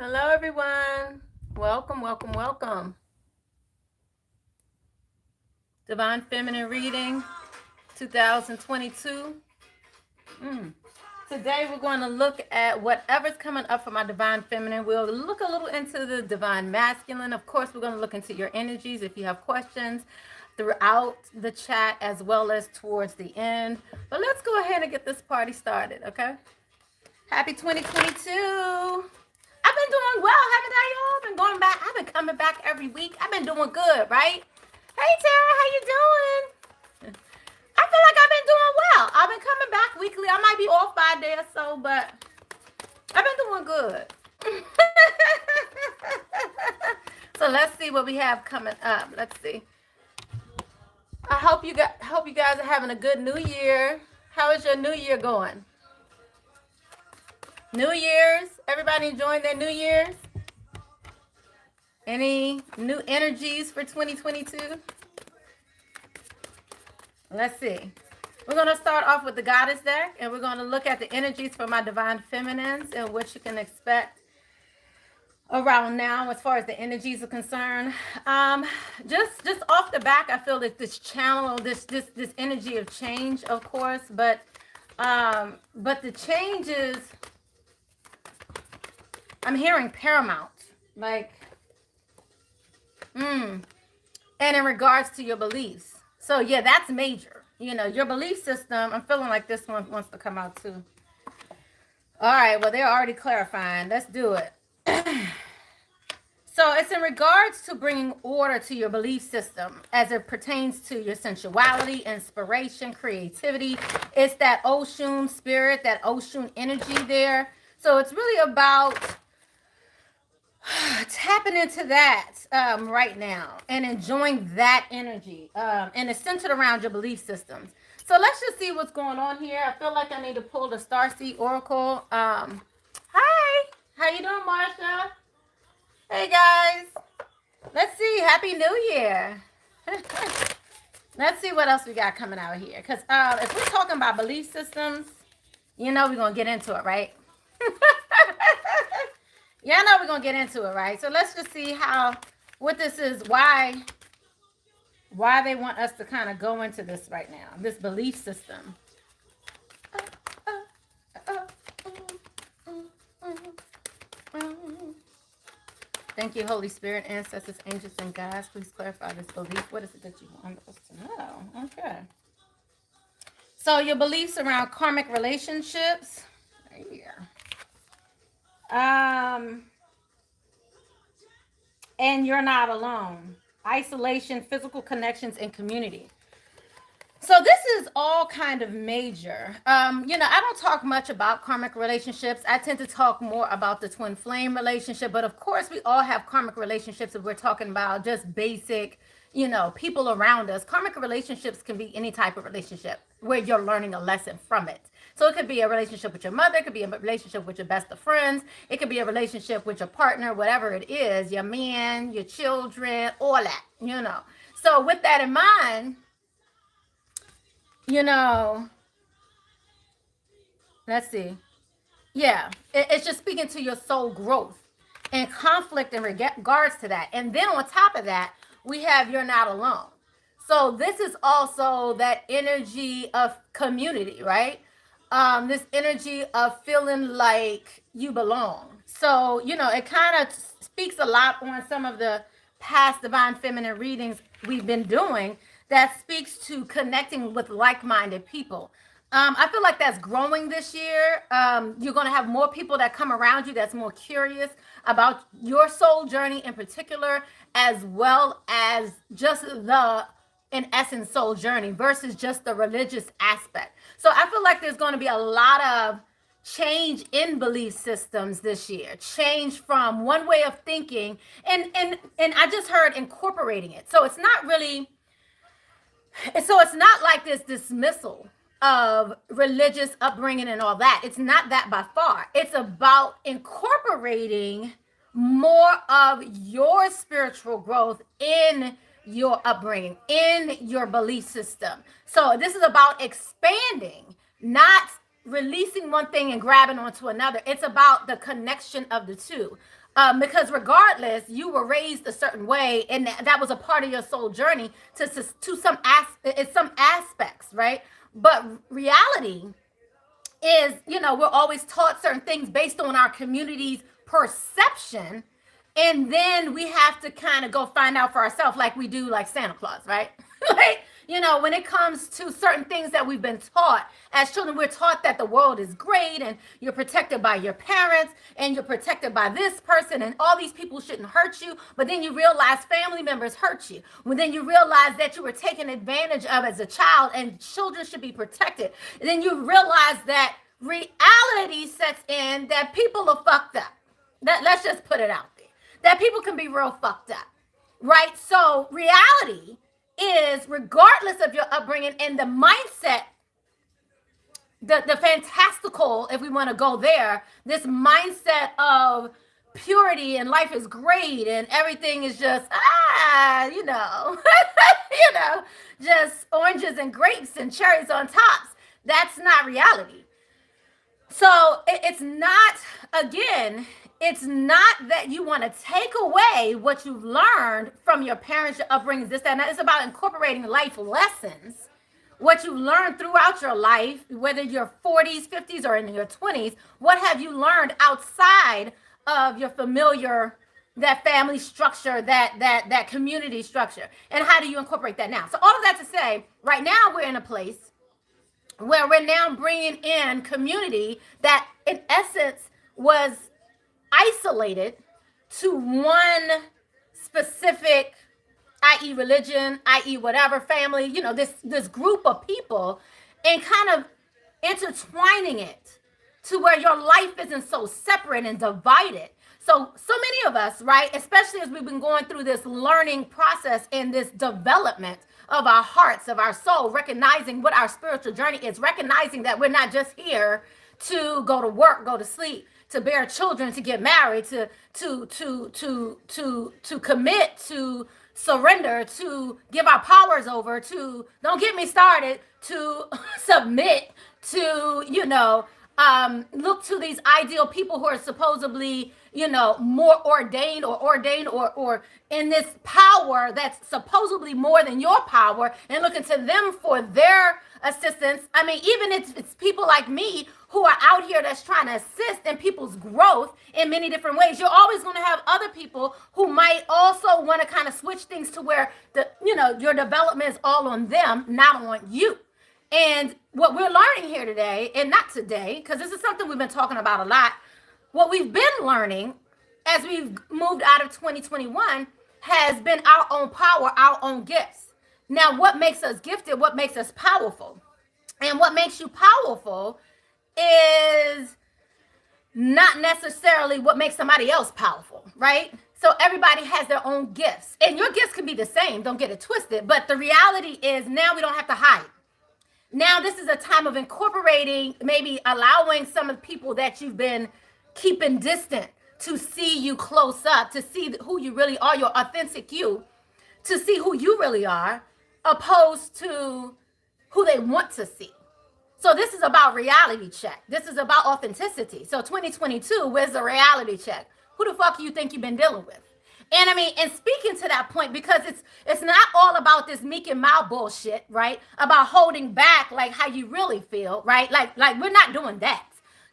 Hello, everyone. Welcome, welcome, welcome. Divine Feminine Reading 2022. Today, we're going to look at whatever's coming up for my Divine Feminine. We'll look a little into the Divine Masculine. Of course, we're going to look into your energies if you have questions throughout the chat as well as towards the end. But let's go ahead and get this party started, okay? Happy 2022. I've been doing well, haven't I, y'all? Been going back. I've been coming back every week. I've been doing good, right? Hey, Tara, how you doing? I feel like I've been doing well. I've been coming back weekly. I might be off by a day or so, but I've been doing good. So let's see what we have coming up. Let's see. I hope you guys are having a good New Year. How is your New Year going? New Year's, everybody enjoying their New Year's? Any new energies for 2022? Let's see. We're going to start off with the Goddess deck, and we're going to look at the energies for my Divine Feminines and what you can expect around now as far as the energies are concerned. Just off the back, I feel that this channel, this energy of change, of course, but the changes, I'm hearing paramount, like, and in regards to your beliefs. So yeah, that's major. You know, your belief system, I'm feeling like this one wants to come out too. All right, well, they're already clarifying. Let's do it. So it's in regards to bringing order to your belief system as it pertains to your sensuality, inspiration, creativity. It's that Ocean spirit, that Ocean energy there. So it's really about tapping into that right now and enjoying that energy. And it's centered around your belief systems. So let's just see what's going on here. I feel like I need to pull the Starseed Oracle. Hi, how you doing, Marsha? Hey, guys. Let's see. Happy New Year. Let's see what else we got coming out here. Because if we're talking about belief systems, you know we're going to get into it, right? Yeah, I know we're going to get into it, right? So let's just see what this is, why they want us to kind of go into this right now, this belief system. Thank you, Holy Spirit, ancestors, angels, and guides. Please clarify this belief. What is it that you want us to know? Okay. So your beliefs around karmic relationships. Right here. And you're not alone. Isolation, physical connections, and community. So this is all kind of major. I don't talk much about karmic relationships. I tend to talk more about the twin flame relationship. But of course, we all have karmic relationships if we're talking about just basic, people around us. Karmic relationships can be any type of relationship where you're learning a lesson from it. So it could be a relationship with your mother. It could be a relationship with your best of friends. It could be a relationship with your partner, whatever it is, your man, your children, all that, So with that in mind, let's see. Yeah, it's just speaking to your soul growth and conflict in regards to that. And then on top of that, we have you're not alone. So this is also that energy of community, right? This energy of feeling like you belong. So, it kind of speaks a lot on some of the past Divine Feminine readings we've been doing that speaks to connecting with like-minded people. I feel like that's growing this year. You're going to have more people that come around you that's more curious about your soul journey in particular, as well as just in essence, soul journey versus just the religious aspect. So I feel like there's going to be a lot of change in belief systems this year. Change from one way of thinking, and I just heard incorporating it. So it's not like this dismissal of religious upbringing and all that. It's not that by far. It's about incorporating more of your spiritual growth in your upbringing, in your belief system. So this is about expanding, not releasing one thing and grabbing onto another. It's about the connection of the two. Because regardless, you were raised a certain way, and that was a part of your soul journey to some aspects, right? But reality is, you know, we're always taught certain things based on our community's perception, and then we have to kind of go find out for ourselves, like we do, like Santa Claus, right? Like, you know, when it comes to certain things that we've been taught as children, we're taught that the world is great and you're protected by your parents and you're protected by this person and all these people shouldn't hurt you. But then you realize family members hurt you. Well, then you realize that you were taken advantage of as a child and children should be protected. And then you realize that reality sets in, that people are fucked up. Let's just put it out there. That people can be real fucked up, right? So reality is, regardless of your upbringing and the mindset, the fantastical, if we want to go there, this mindset of purity and life is great and everything is just, you know, you know, just oranges and grapes and cherries on tops. That's not reality. So it's not, again, it's not that you want to take away what you've learned from your parents, your upbringing, this, that, and that. It's about incorporating life lessons, what you learned throughout your life, whether you're 40s, 50s, or in your 20s. What have you learned outside of your familiar, that family structure, that community structure? And how do you incorporate that now? So all of that to say, right now we're in a place where we're now bringing in community that in essence was isolated to one specific, i.e. religion, i.e. whatever, family, you know, this group of people, and kind of intertwining it to where your life isn't so separate and divided. So many of us, right, especially as we've been going through this learning process and this development of our hearts, of our soul, recognizing what our spiritual journey is, recognizing that we're not just here to go to work, go to sleep, to bear children, to get married, to commit, to surrender, to give our powers over, to, don't get me started, to submit, to, you know, look to these ideal people who are supposedly, you know, more ordained or in this power that's supposedly more than your power, and looking to them for their assistance. I mean, even it's people like me who are out here that's trying to assist in people's growth in many different ways. You're always going to have other people who might also want to kind of switch things to where your development is all on them, not on you. And what we're learning here today, and not today, because this is something we've been talking about a lot, what we've been learning as we've moved out of 2021 has been our own power, our own gifts. Now, what makes us gifted, what makes us powerful? And what makes you powerful is not necessarily what makes somebody else powerful, right? So everybody has their own gifts. And your gifts can be the same, don't get it twisted. But the reality is now we don't have to hide. Now this is a time of incorporating, maybe allowing some of the people that you've been keeping distant to see you close up, to see who you really are, your authentic you, to see who you really are, opposed to who they want to see. So this is about reality check. This is about authenticity. So 2022, where's the reality check? Who the fuck you think you've been dealing with? And I mean, and speaking to that point, because it's not all about this meek and mild bullshit, right? About holding back like how you really feel, right? Like we're not doing that.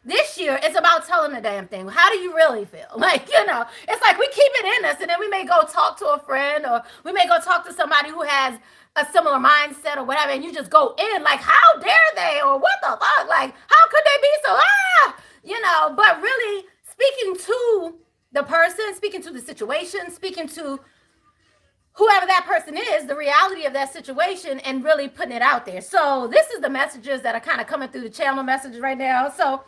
This year, it's about telling the damn thing. How do you really feel? Like, you know, it's like we keep it in us, and then we may go talk to a friend, or we may go talk to somebody who has a similar mindset or whatever, and you just go in like, how dare they, or what the fuck? Like, how could they be so, you know, but really speaking to the person, speaking to the situation, speaking to whoever that person is, the reality of that situation, and really putting it out there. So this is the messages that are kind of coming through the channel messages right now. So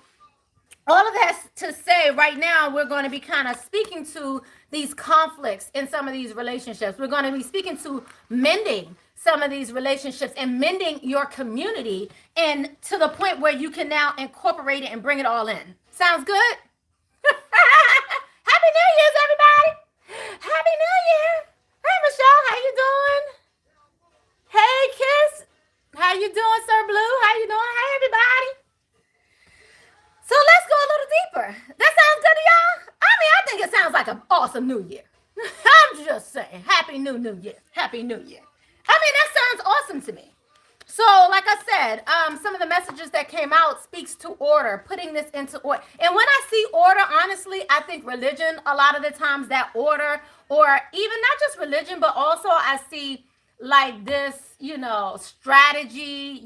all of that to say, right now, we're going to be kind of speaking to these conflicts in some of these relationships. We're going to be speaking to mending some of these relationships and mending your community, and to the point where you can now incorporate it and bring it all in. Sounds good? Happy New Year's, everybody. Happy New Year. Hey, Michelle, how you doing? Hey, Kiss. How you doing, Sir Blue? How you doing? Hey, everybody. like an awesome new year. I'm just saying, happy new year. Happy new year. I mean, that sounds awesome to me. So, like I said, some of the messages that came out speaks to order, putting this into order. And when I see order, honestly, I think religion, a lot of the times that order, or even not just religion, but also I see like this, strategy,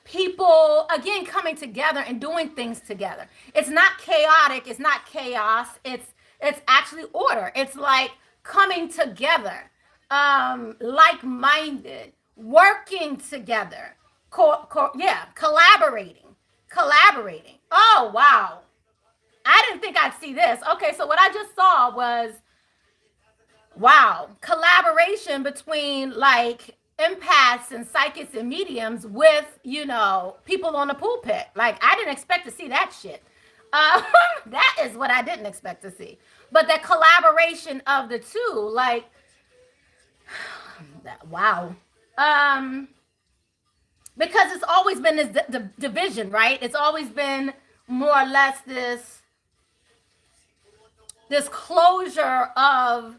people, again, coming together and doing things together. It's not chaotic. It's not chaos. It's actually order. It's like coming together, like-minded, working together, collaborating. Oh, wow. I didn't think I'd see this. Okay, so what I just saw was, wow, collaboration between like empaths and psychics and mediums with, people on the pulpit. Like, I didn't expect to see that shit. That is what I didn't expect to see. But the collaboration of the two, like, wow. Because it's always been this division, right? It's always been more or less this closure of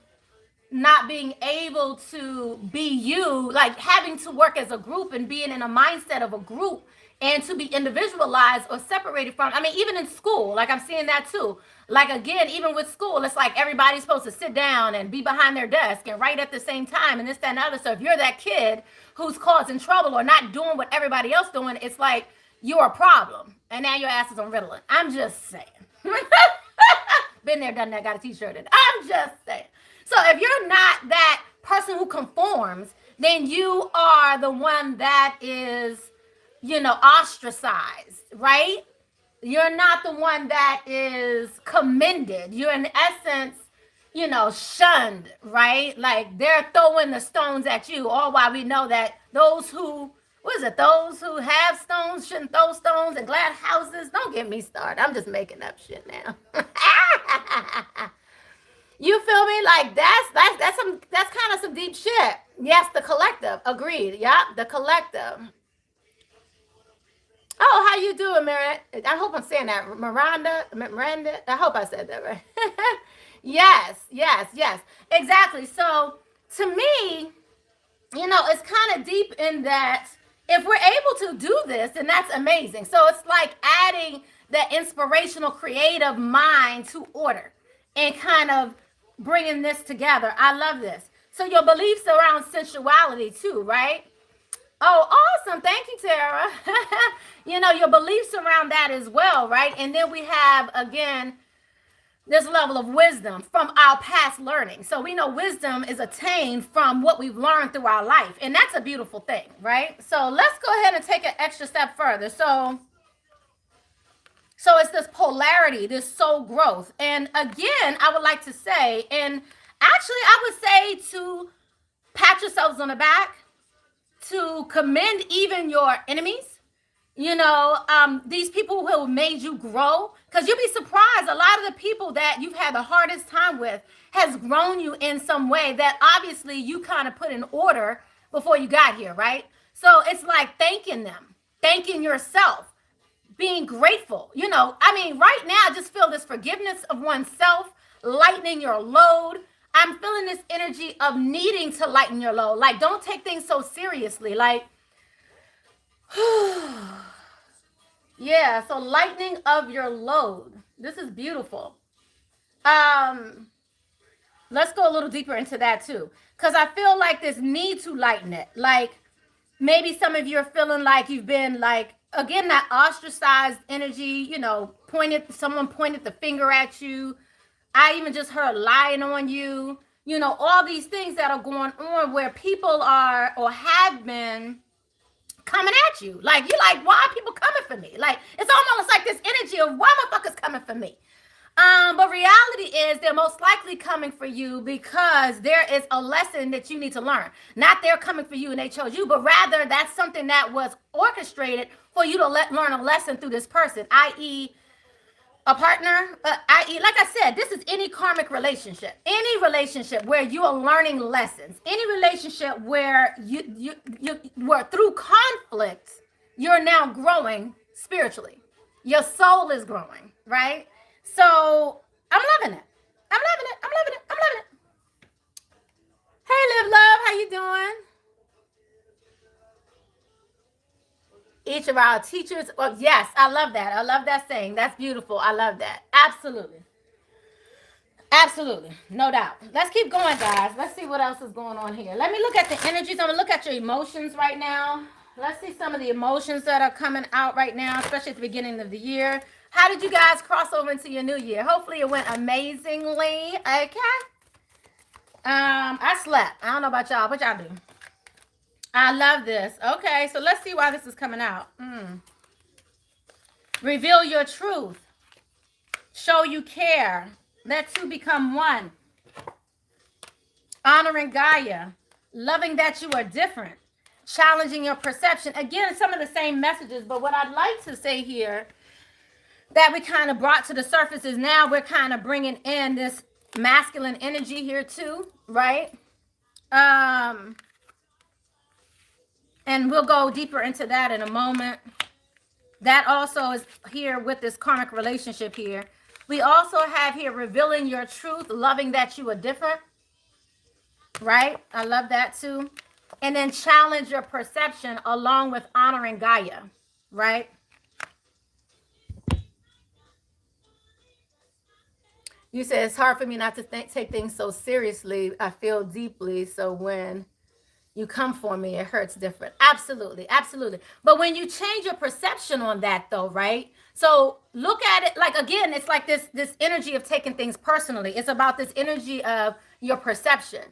not being able to be you, like having to work as a group and being in a mindset of a group, and to be individualized or separated from. I mean, even in school, like I'm seeing that too. Like, again, even with school, it's like everybody's supposed to sit down and be behind their desk and write at the same time and this, that, and the other. So if you're that kid who's causing trouble or not doing what everybody else doing, it's like you're a problem. And now your ass is on Ritalin. I'm just saying. Been there, done that, got a t-shirt in. I'm just saying. So if you're not that person who conforms, then you are the one that is, ostracized, right? You're not the one that is commended. You're in essence, shunned, right? Like, they're throwing the stones at you, all while we know that those who have stones shouldn't throw stones and glass houses. Don't get me started. I'm just making up shit now. You feel me? Like, that's kind of some deep shit. Yes, the collective. Agreed. Yeah, the collective. Oh, how you doing, Miranda? I hope I'm saying that. Miranda. I hope I said that right. Yes. Exactly. So, to me, it's kind of deep in that if we're able to do this, then that's amazing. So, it's like adding that inspirational, creative mind to order and kind of bringing this together. I love this. So, your beliefs around sensuality too, right? Oh, awesome. Thank you, Tara. Your beliefs around that as well, right? And then we have, again, this level of wisdom from our past learning. So we know wisdom is attained from what we've learned through our life. And that's a beautiful thing, right? So let's go ahead and take an extra step further. So it's this polarity, this soul growth. And again, I would like to say, and actually I would say to pat yourselves on the back, to commend even your enemies, these people who have made you grow, because you'll be surprised, a lot of the people that you've had the hardest time with has grown you in some way that obviously you kind of put in order before you got here, right? So it's like thanking them, thanking yourself, being grateful. Right now I just feel this forgiveness of oneself, lightening your load. I'm feeling this energy of needing to lighten your load. Like, don't take things so seriously. Like, yeah, so lightening of your load. This is beautiful. Let's go a little deeper into that too. Because I feel like this need to lighten it. Like, maybe some of you are feeling like you've been like, again, that ostracized energy, someone pointed the finger at you. I even just heard lying on you, all these things that are going on where people are or have been coming at you. Like, you're like, why are people coming for me? Like, it's almost like this energy of why motherfuckers coming for me. But reality is they're most likely coming for you because there is a lesson that you need to learn. Not they're coming for you and they chose you, but rather that's something that was orchestrated for you to learn a lesson through this person, i.e., a partner, i.e., like I said, this is any karmic relationship, any relationship where you are learning lessons, any relationship where you where through conflict, you're now growing spiritually. Your soul is growing, right? So I'm loving it. each of our teachers. Oh, yes, I love that. I love that saying. That's beautiful. I love that. Absolutely. Absolutely. No doubt. Let's keep going, guys. Let's see what else is going on here. Let me look at the energies. I'm going to look at your emotions right now. Let's see some of the emotions that are coming out right now, especially at the beginning of the year. How did you guys cross over into your new year? Hopefully it went amazingly. Okay. I slept. I don't know about y'all. What y'all do? I love this. Okay, so let's see why this is coming out. Reveal your truth. Show you care. Let two become one. Honoring Gaia. Loving that you are different. Challenging your perception. Again, some of the same messages, but what I'd like to say here that we kind of brought to the surface is now we're kind of bringing in this masculine energy here too, right? And we'll go deeper into that in a moment. That also is here with this karmic relationship here. We also have here revealing your truth, loving that you are different, right? I love that too. And then challenge your perception along with honoring Gaia, right? You said it's hard for me not to take things so seriously. I feel deeply. So when you come for me, it hurts different. Absolutely. Absolutely. But when you change your perception on that though, right? So look at it like, again, it's like this energy of taking things personally. It's about this energy of your perception,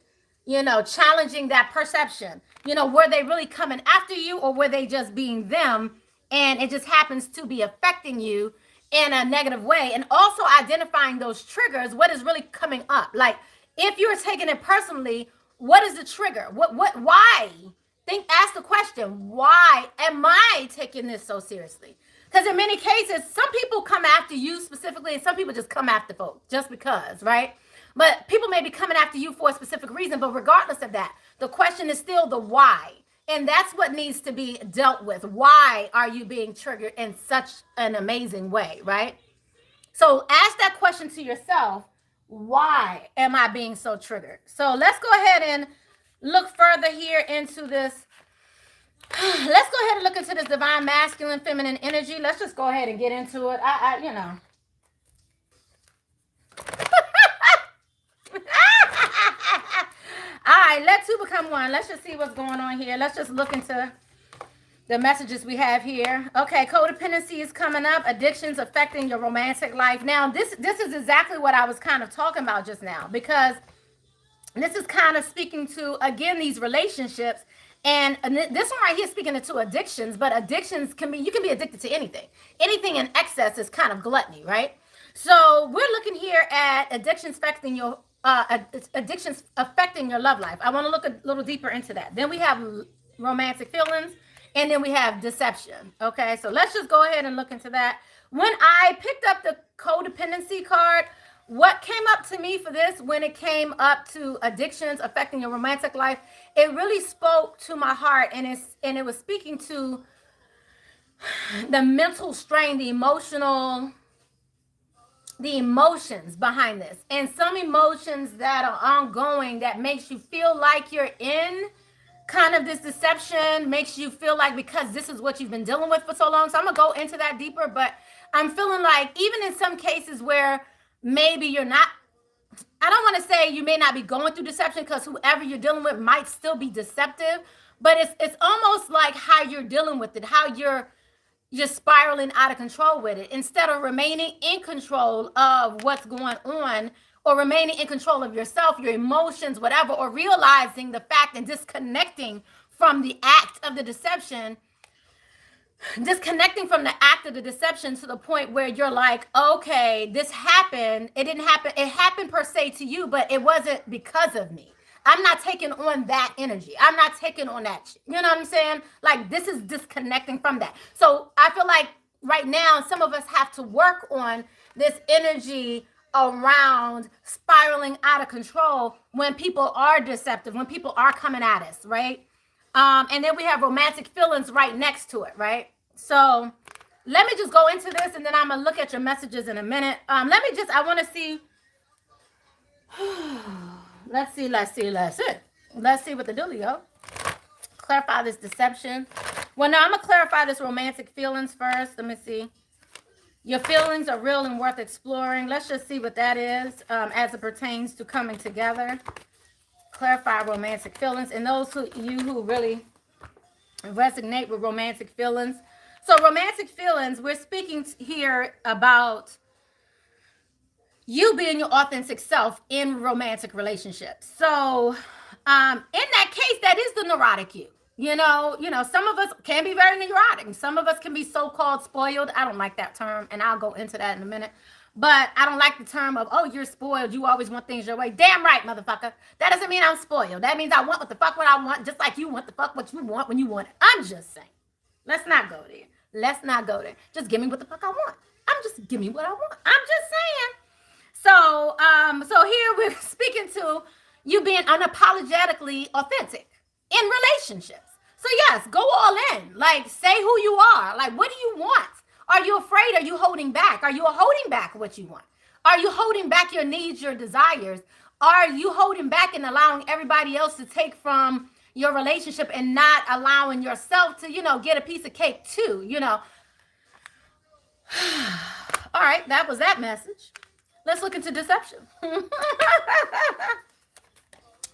you know, challenging that perception. You know, were they really coming after you or were they just being them? And it just happens to be affecting you in a negative way. And also identifying those triggers, what is really coming up. Like if you're taking it personally, what is the trigger? Why? Ask the question, why am I taking this so seriously? Because in many cases, some people come after you specifically, and some people just come after folks just because, right? But people may be coming after you for a specific reason, but regardless of that, the question is still the why. And that's what needs to be dealt with. Why are you being triggered in such an amazing way, right? So ask that question to yourself. Why am I being so triggered? So let's go ahead and look further here into this. Let's go ahead and look into this divine masculine feminine energy. Let's just go ahead and get into it. You know. All right, let two become one. Let's just see what's going on here. Let's just look into the messages we have here. Okay, codependency is coming up. Addictions affecting your romantic life. Now, this is exactly what I was kind of talking about just now, because this is kind of speaking to, again, these relationships. And this one right here is speaking to addictions, but addictions can be, you can be addicted to anything. Anything in excess is kind of gluttony, right? So we're looking here at addictions affecting your love life. I want to look a little deeper into that. Then we have romantic feelings. And then we have deception. Okay, so let's just go ahead and look into that. When I picked up the codependency card, what came up to me for this when it came up to addictions affecting your romantic life, it really spoke to my heart, and it was speaking to the mental strain, the emotions behind this, and some emotions that are ongoing that makes you feel like you're in kind of this deception, makes you feel like because this is what you've been dealing with for so long. So I'm gonna go into that deeper, but I'm feeling like even in some cases where maybe you're not, I don't want to say you may not be going through deception, because whoever you're dealing with might still be deceptive, but it's almost like how you're dealing with it, how you're spiraling out of control with it, instead of remaining in control of what's going on, or remaining in control of yourself, your emotions, whatever, or realizing the fact and disconnecting from the act of the deception, disconnecting from the act of the deception to the point where you're like, okay, this happened. It didn't happen. It happened per se to you, but it wasn't because of me. I'm not taking on that energy. I'm not taking on that. You know what I'm saying? Like, this is disconnecting from that. So I feel like right now, some of us have to work on this energy around spiraling out of control when people are deceptive, when people are coming at us, right? And then we have romantic feelings right next to it, right? So let me just go into this, and then I'm gonna look at your messages in a minute. I want to see. Let's see what the dealio. Clarify this deception. Well, now I'm going to clarify this romantic feelings first. Let me see. Your feelings are real and worth exploring. Let's just see what that is as it pertains to coming together. Clarify romantic feelings. And those who really resonate with romantic feelings. So romantic feelings, we're speaking here about you being your authentic self in romantic relationships. So in that case, that is the neurotic you. You know, some of us can be very neurotic, and some of us can be so-called spoiled. I don't like that term, and I'll go into that in a minute. But I don't like the term of, oh, you're spoiled. You always want things your way. Damn right, motherfucker. That doesn't mean I'm spoiled. That means I want what the fuck what I want, just like you want the fuck what you want when you want it. I'm just saying. Let's not go there. Let's not go there. Just give me what the fuck I want. Give me what I want. I'm just saying. So here we're speaking to you being unapologetically authentic in relationships. So yes, go all in. Like, say who you are. Like, what do you want? Are you afraid? Are you holding back? Are you holding back what you want? Are you holding back your needs, your desires? Are you holding back and allowing everybody else to take from your relationship and not allowing yourself to, get a piece of cake too, All right, that was that message. Let's look into deception.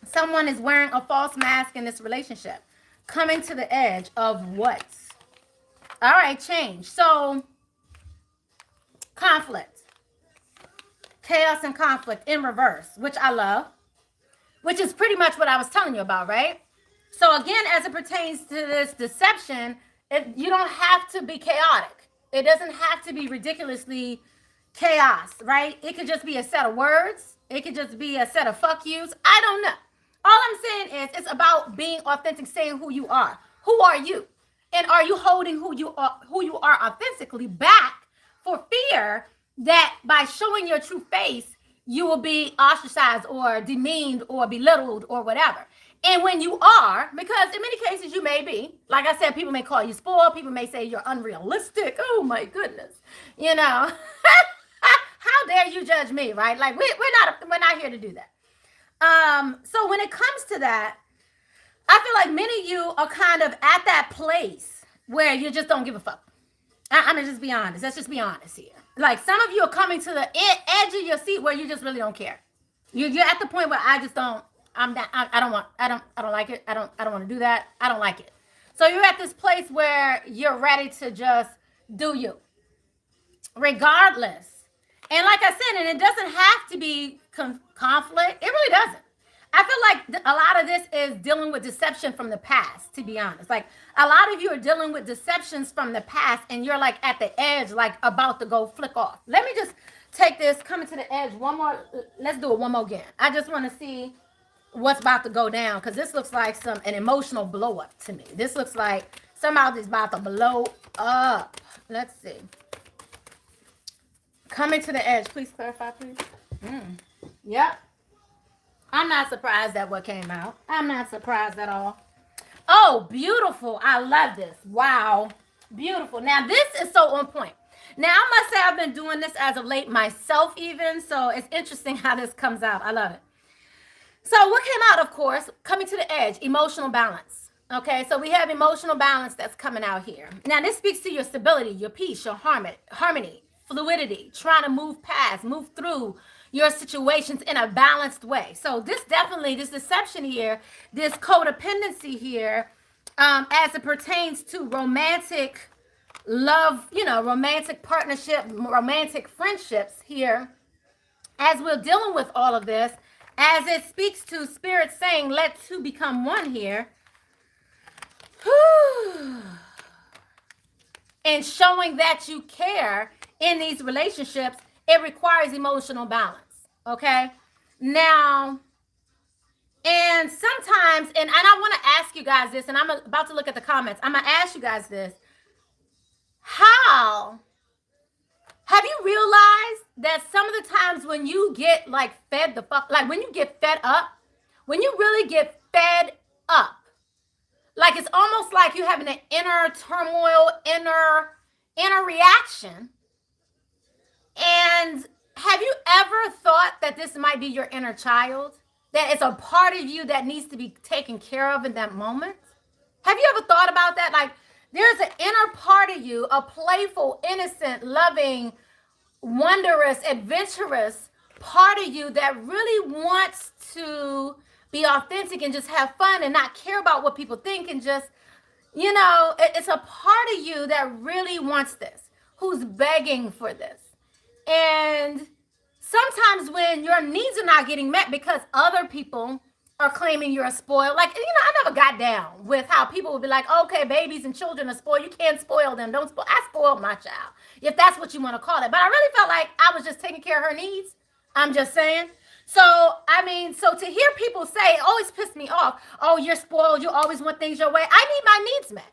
Someone is wearing a false mask in this relationship. Coming to the edge of what? All right, change. So, conflict. Chaos and conflict in reverse, which I love. Which is pretty much what I was telling you about, right? So again, as it pertains to this deception, you don't have to be chaotic. It doesn't have to be ridiculously chaos, right? It could just be a set of words. It could just be a set of fuck yous. I don't know. All I'm saying is it's about being authentic, saying who you are. Who are you? And are you holding who you are authentically back for fear that by showing your true face, you will be ostracized or demeaned or belittled or whatever. And when you are, because in many cases you may be, like I said, people may call you spoiled. People may say you're unrealistic. Oh my goodness. How dare you judge me, right? Like we're not here to do that. So when it comes to that, I feel like many of you are kind of at that place where you just don't give a fuck. I'm gonna just be honest. Let's just be honest here. Like some of you are coming to the edge of your seat where you just really don't care. You're at the point where I just don't. I don't like it. I don't want to do that. I don't like it. So you're at this place where you're ready to just do you, regardless. And like I said, and it doesn't have to be conflict. It really doesn't. I feel like a lot of this is dealing with deception from the past, to be honest. Like a lot of you are dealing with deceptions from the past and you're like at the edge, like about to go flick off. Let me just take this, coming to the edge one more. Let's do it one more again. I just want to see what's about to go down because this looks like an emotional blow up to me. This looks like somebody's about to blow up. Let's see. Coming to the edge. Please clarify, please. Yep. I'm not surprised at what came out. I'm not surprised at all. Oh, beautiful. I love this. Wow. Beautiful. Now, this is so on point. Now, I must say I've been doing this as of late myself even, so it's interesting how this comes out. I love it. So what came out, of course, coming to the edge, emotional balance. Okay, so we have emotional balance that's coming out here. Now, this speaks to your stability, your peace, your harmony, fluidity, trying to move past, move through your situations in a balanced way. So this deception here, this codependency here, as it pertains to romantic love, romantic partnership, romantic friendships here, as we're dealing with all of this, as it speaks to spirit saying, let two become one here. And showing that you care in these relationships, it requires emotional balance. Okay. Now, and sometimes, and I want to ask you guys this, and I'm about to look at the comments. I'm going to ask you guys this. How have you realized that some of the times when you get like fed the fuck, like when you get fed up, when you really get fed up, like it's almost like you're having an inner turmoil, inner reaction. And have you ever thought that this might be your inner child? That it's a part of you that needs to be taken care of in that moment? Have you ever thought about that? Like There's an inner part of you, a playful, innocent, loving, wondrous, adventurous part of you that really wants to be authentic and just have fun and not care about what people think and just, you know, it's a part of you that really wants this, who's begging for this. And sometimes when your needs are not getting met because other people are claiming you're a spoiled, like, you know, I never got down with how people would be like, okay, babies and children are spoiled. You can't spoil them. Don't spoil. I spoiled my child, if that's what you want to call it. But I really felt like I was just taking care of her needs. I'm just saying. So, I mean, so to hear people say, it always pissed me off. Oh, you're spoiled. You always want things your way. I need my needs met.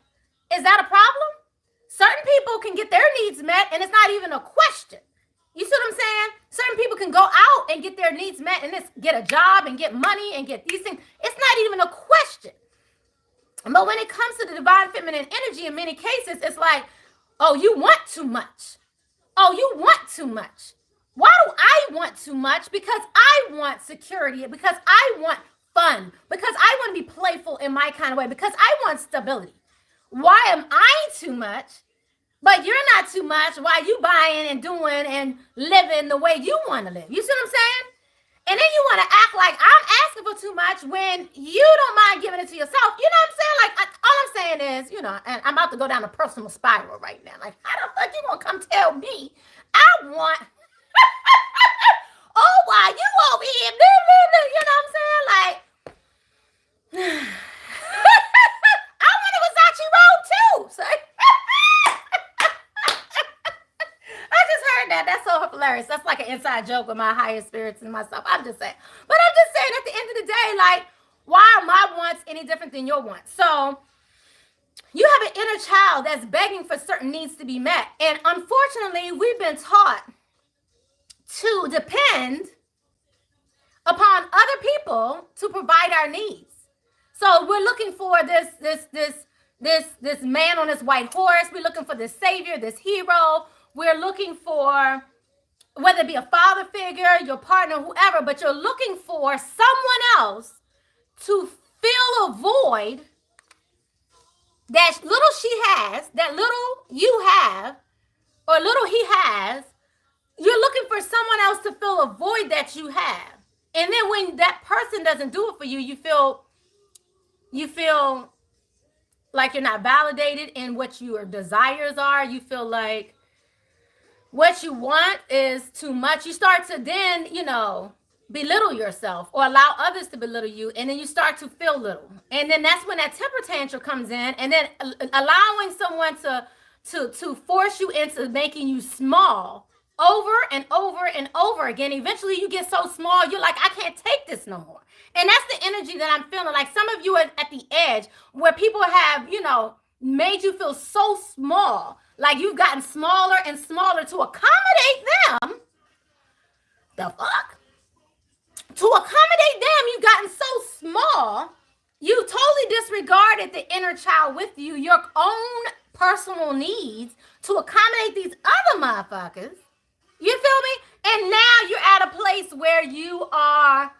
Is that a problem? Certain people can get their needs met and it's not even a question. You see what I'm saying? Certain people can go out and get their needs met and just get a job and get money and get these things. It's not even a question. But when it comes to the divine feminine energy, in many cases, it's like, oh, you want too much. Oh, you want too much. Why do I want too much? Because I want security, because I want fun, because I want to be playful in my kind of way, because I want stability. Why am I too much? But you're not too much while you buying and doing and living the way you want to live. You see what I'm saying? And then you want to act like I'm asking for too much when you don't mind giving it to yourself. You know what I'm saying? Like, all I'm saying is, you know, and I'm about to go down a personal spiral right now. Like, how the fuck you gonna come tell me I want... oh, why you over here? You know what I'm saying? Like, I want a Versace robe too. So I just heard that. That's so hilarious. That's like an inside joke with my higher spirits and myself. I'm just saying. But I'm just saying, at the end of the day, like, why are my wants any different than your wants? So you have an inner child that's begging for certain needs to be met. And unfortunately, we've been taught to depend upon other people to provide our needs. So we're looking for this man on this white horse. We're looking for this savior, this hero. We're looking for, whether it be a father figure, your partner, whoever, but you're looking for someone else to fill a void that little she has, that little you have, or little he has. You're looking for someone else to fill a void that you have. And then when that person doesn't do it for you, you feel like you're not validated in what your desires are. You feel like what you want is too much. You start to then, you know, belittle yourself or allow others to belittle you. And then you start to feel little. And then that's when that temper tantrum comes in. And then allowing someone to force you into making you small over and over and over again. Eventually you get so small, you're like, I can't take this no more. And that's the energy that I'm feeling. Like some of you are at the edge where people have, you know, made you feel so small. Like you've gotten smaller and smaller to accommodate them. The fuck? To accommodate them, you've gotten so small, you totally disregarded the inner child with you, your own personal needs to accommodate these other motherfuckers. You feel me? And now you're at a place where you are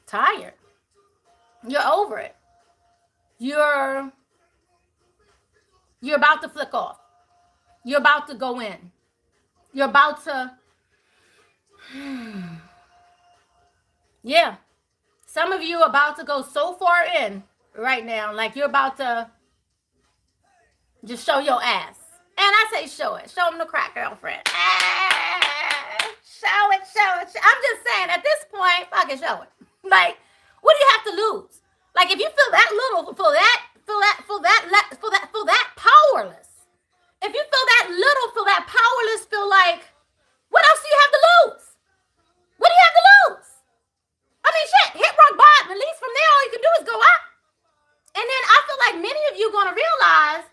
tired. You're over it. You're about to flick off. You're about to go in. You're about to... Yeah. Some of you are about to go so far in right now, like you're about to just show your ass. And I say show it. Show them the crack, girlfriend. Show it. I'm just saying, at this point, fucking show it. Like, what do you have to lose? Like, if you feel that little, feel that powerless. If you feel that little, feel that powerless, feel like, what else do you have to lose? What do you have to lose? I mean, shit, hit rock bottom. At least from there, all you can do is go up. And then I feel like many of you are going to realize,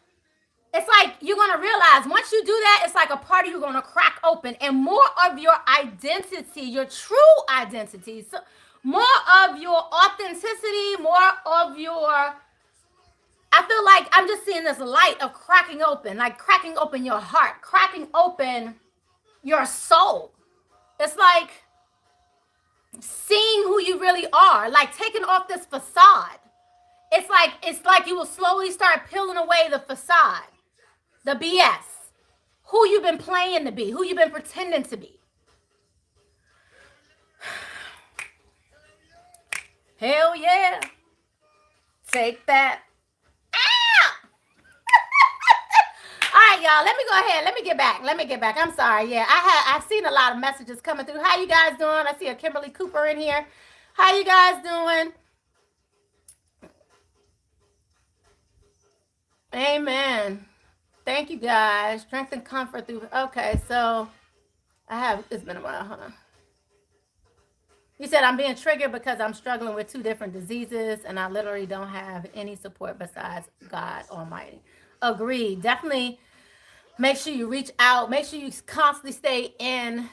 it's like you're going to realize once you do that, it's like a part of you going to crack open and more of your identity, your true identity, so more of your authenticity, more of your, I feel like I'm just seeing this light of cracking open, like cracking open your heart, cracking open your soul. It's like seeing who you really are, like taking off this facade it's like you will slowly start peeling away the facade, the BS, who you've been playing to be, who you've been pretending to be. Hell yeah. Take that. All right, y'all. Let me go ahead. Let me get back. I'm sorry. Yeah, I've seen a lot of messages coming through. How you guys doing? I see a Kimberly Cooper in here. How you guys doing? Amen. Thank you guys. Strength and comfort through. Okay, so it's been a while, huh? You said I'm being triggered because I'm struggling with 2 different diseases and I literally don't have any support besides God Almighty. Agreed. Definitely make sure you reach out. Make sure you constantly stay in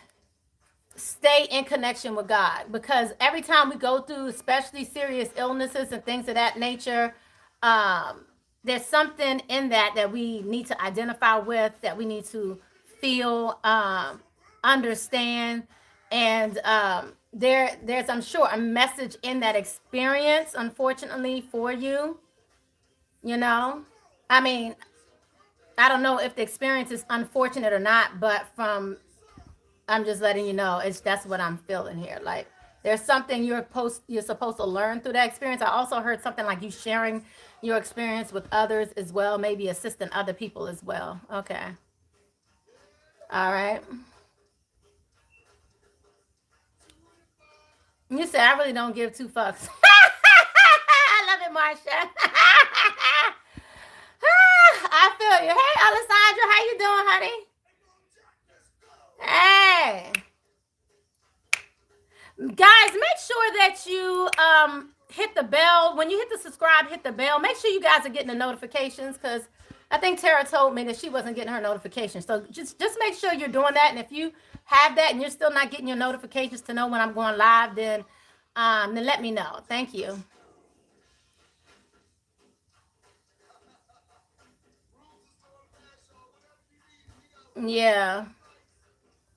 connection with God, because every time we go through, especially serious illnesses and things of that nature, there's something in that we need to identify with, that we need to feel, understand, and there's, I'm sure, a message in that experience, unfortunately, for you. You know, I mean, I don't know if the experience is unfortunate or not, but I'm just letting you know, that's what I'm feeling here. Like, there's something you're supposed to learn through that experience. I also heard something like you sharing your experience with others as well, maybe assisting other people as well. Okay. All right. You said I really don't give 2 fucks. I love it, Marsha. I feel you. Hey, Alessandra, how you doing, honey? Hey. Guys, make sure that you hit the bell. When you hit the subscribe, hit the bell. Make sure you guys are getting the notifications, because I think Tara told me that she wasn't getting her notifications. So just make sure you're doing that. And if you have that and you're still not getting your notifications to know when I'm going live, then let me know. Thank you. Yeah.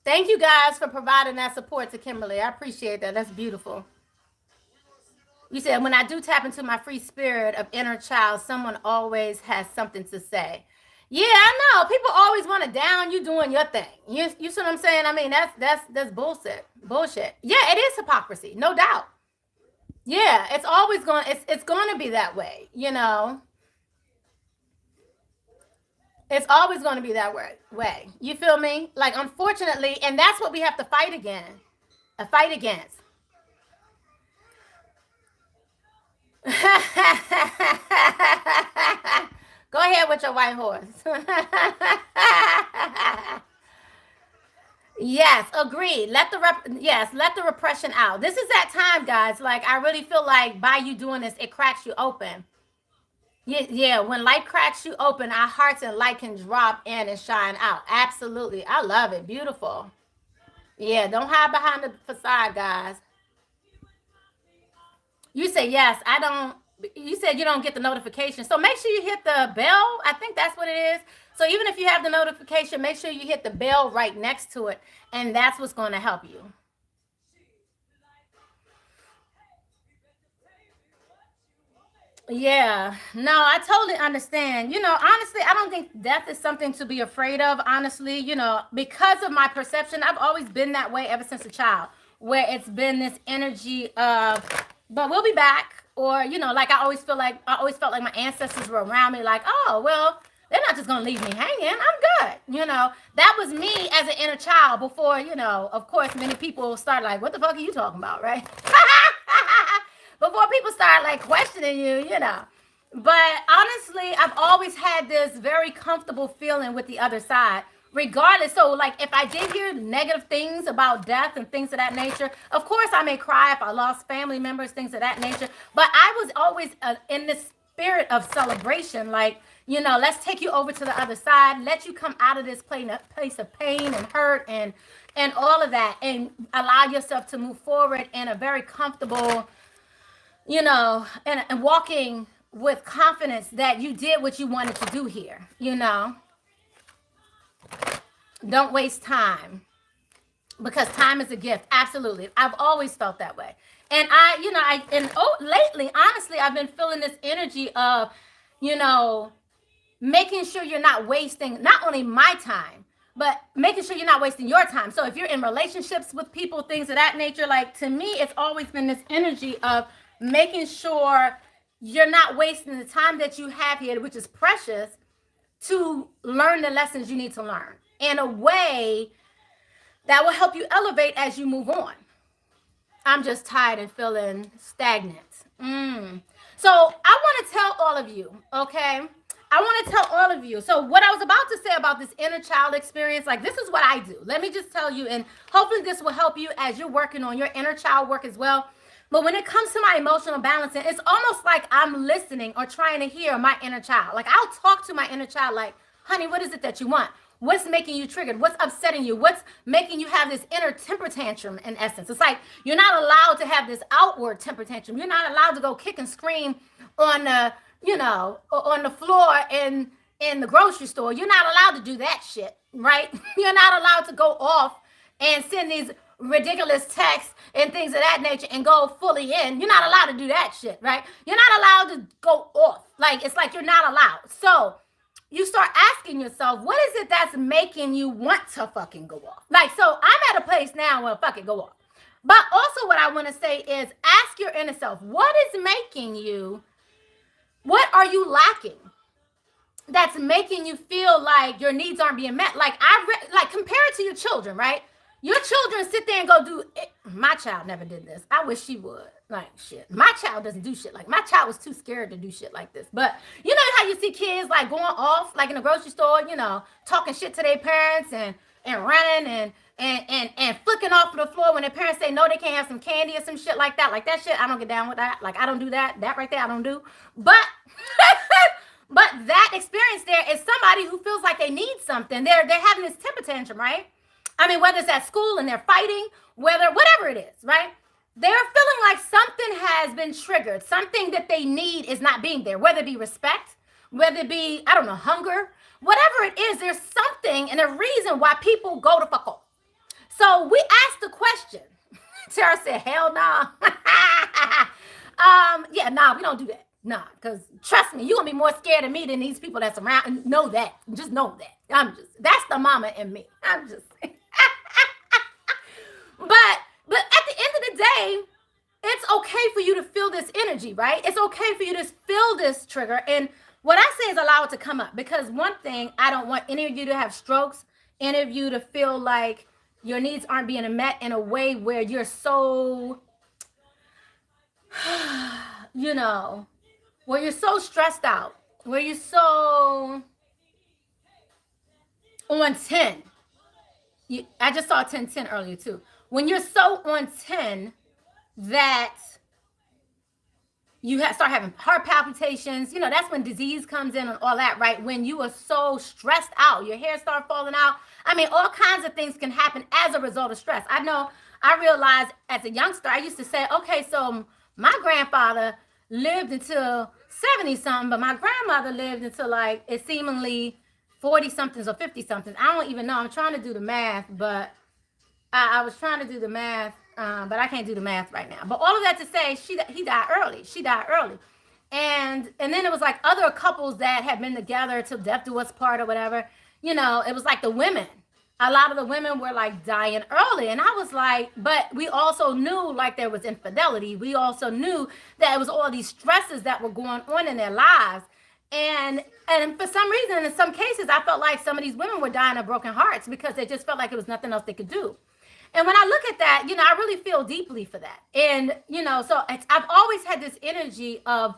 Thank you guys for providing that support to Kimberly. I appreciate that. That's beautiful. You said, when I do tap into my free spirit of inner child, someone always has something to say. Yeah, I know. People always want to down you doing your thing. You see what I'm saying? I mean, that's bullshit. Bullshit. Yeah, it is hypocrisy, no doubt. Yeah, it's always it's going to be that way, you know. It's always going to be that way. You feel me? Like, unfortunately, and that's what we have to fight against. Go ahead with your white horse. Yes, agreed. Let the repression out. This is that time, guys. Like, I really feel like by you doing this, it cracks you open. Yeah, when light cracks you open, our hearts and light can drop in and shine out. Absolutely. I love it. Beautiful. Yeah, don't hide behind the facade, guys. You say, yes, I don't. You said you don't get the notification. So make sure you hit the bell. I think that's what it is. So even if you have the notification, make sure you hit the bell right next to it. And that's what's going to help you. Yeah, no, I totally understand. You know, honestly, I don't think death is something to be afraid of, honestly. You know, because of my perception, I've always been that way ever since a child, where it's been this energy of, but we'll be back. Or, you know, like I always felt like my ancestors were around me, like, oh, well, they're not just going to leave me hanging. I'm good. You know, that was me as an inner child before, you know, of course, many people start like, what the fuck are you talking about, right? Before people start like questioning you, you know. But honestly, I've always had this very comfortable feeling with the other side, regardless. So like, if I did hear negative things about death and things of that nature, of course I may cry if I lost family members, things of that nature. But I was always in this spirit of celebration, like, you know, let's take you over to the other side, let you come out of this place of pain and hurt and all of that, and allow yourself to move forward in a very comfortable, you know, and walking with confidence that you did what you wanted to do here, you know. Don't waste time. because time is a gift. Absolutely. I've always felt that way. And lately, honestly, I've been feeling this energy of, making sure you're not wasting not only my time, but making sure you're not wasting your time. So if you're in relationships with people, things of that nature, like, to me, it's always been this energy of making sure you're not wasting the time that you have here, which is precious, to learn the lessons you need to learn in a way that will help you elevate as you move on. I'm just tired and feeling stagnant. So I want to tell all of you, okay? I want to tell all of you. So what I was about to say about this inner child experience, like, this is what I do. Let me just tell you, and hopefully this will help you as you're working on your inner child work as well. But when it comes to my emotional balancing, it's almost like I'm listening or trying to hear my inner child. Like, I'll talk to my inner child like, honey, what is it that you want? What's making you triggered? What's upsetting you? What's making you have this inner temper tantrum, in essence? It's like you're not allowed to have this outward temper tantrum. You're not allowed to go kick and scream on the, on the floor in the grocery store. You're not allowed to do that shit, right? You're not allowed to go off and send these ridiculous texts and things of that nature and go fully in. You're not allowed to do that shit, right? You're not allowed to go off. Like, it's like you're not allowed. So you start asking yourself, what is it that's making you want to fucking go off? Like, so I'm at a place now where fucking go off. But also what I want to say is, ask your inner self, what is making you, what are you lacking that's making you feel like your needs aren't being met? Like, compare it to your children, right? Your children sit there and go do it. My child never did this. I wish she would. Like, shit. My child doesn't do shit like, my child was too scared to do shit like this. But you know how you see kids like going off, like in the grocery store, talking shit to their parents and running and flicking off the floor when their parents say no, they can't have some candy or some shit like that. Like, that shit, I don't get down with that. Like, I don't do that. That right there, I don't do. But but that experience there is somebody who feels like they need something. They're having this temper tantrum, right? I mean, whether it's at school and they're fighting, whatever it is, right? They're feeling like something has been triggered. Something that they need is not being there, whether it be respect, whether it be, I don't know, hunger, whatever it is, there's something and a reason why people go to fuck off. So we asked the question. Tara said, hell nah. Yeah, nah, we don't do that. Nah, because trust me, you're going to be more scared of me than these people that's around. And know that. Just know that. That's the mama in me. I'm just saying. But at the end of the day, it's okay for you to feel this energy, right? It's okay for you to feel this trigger. And what I say is allow it to come up. Because one thing, I don't want any of you to have strokes, any of you to feel like your needs aren't being met in a way where you're so, where you're so stressed out, where you're so on 10. I just saw 10-10 earlier too. When you're so on 10 that you start having heart palpitations, that's when disease comes in and all that, right? When you are so stressed out, your hair start falling out. I mean, all kinds of things can happen as a result of stress. I realized as a youngster, I used to say, okay, so my grandfather lived until 70-something, but my grandmother lived until like, it seemingly 40-somethings or 50-somethings. I don't even know. I'm trying to do the math, but I was trying to do the math, but I can't do the math right now. But all of that to say, he died early. She died early. And then it was like other couples that had been together till death do us part or whatever. It was like the women. A lot of the women were like dying early. And I was like, but we also knew like there was infidelity. We also knew that it was all these stresses that were going on in their lives. And for some reason, in some cases, I felt like some of these women were dying of broken hearts because they just felt like it was nothing else they could do. And when I look at that, I really feel deeply for that. And, so I've always had this energy of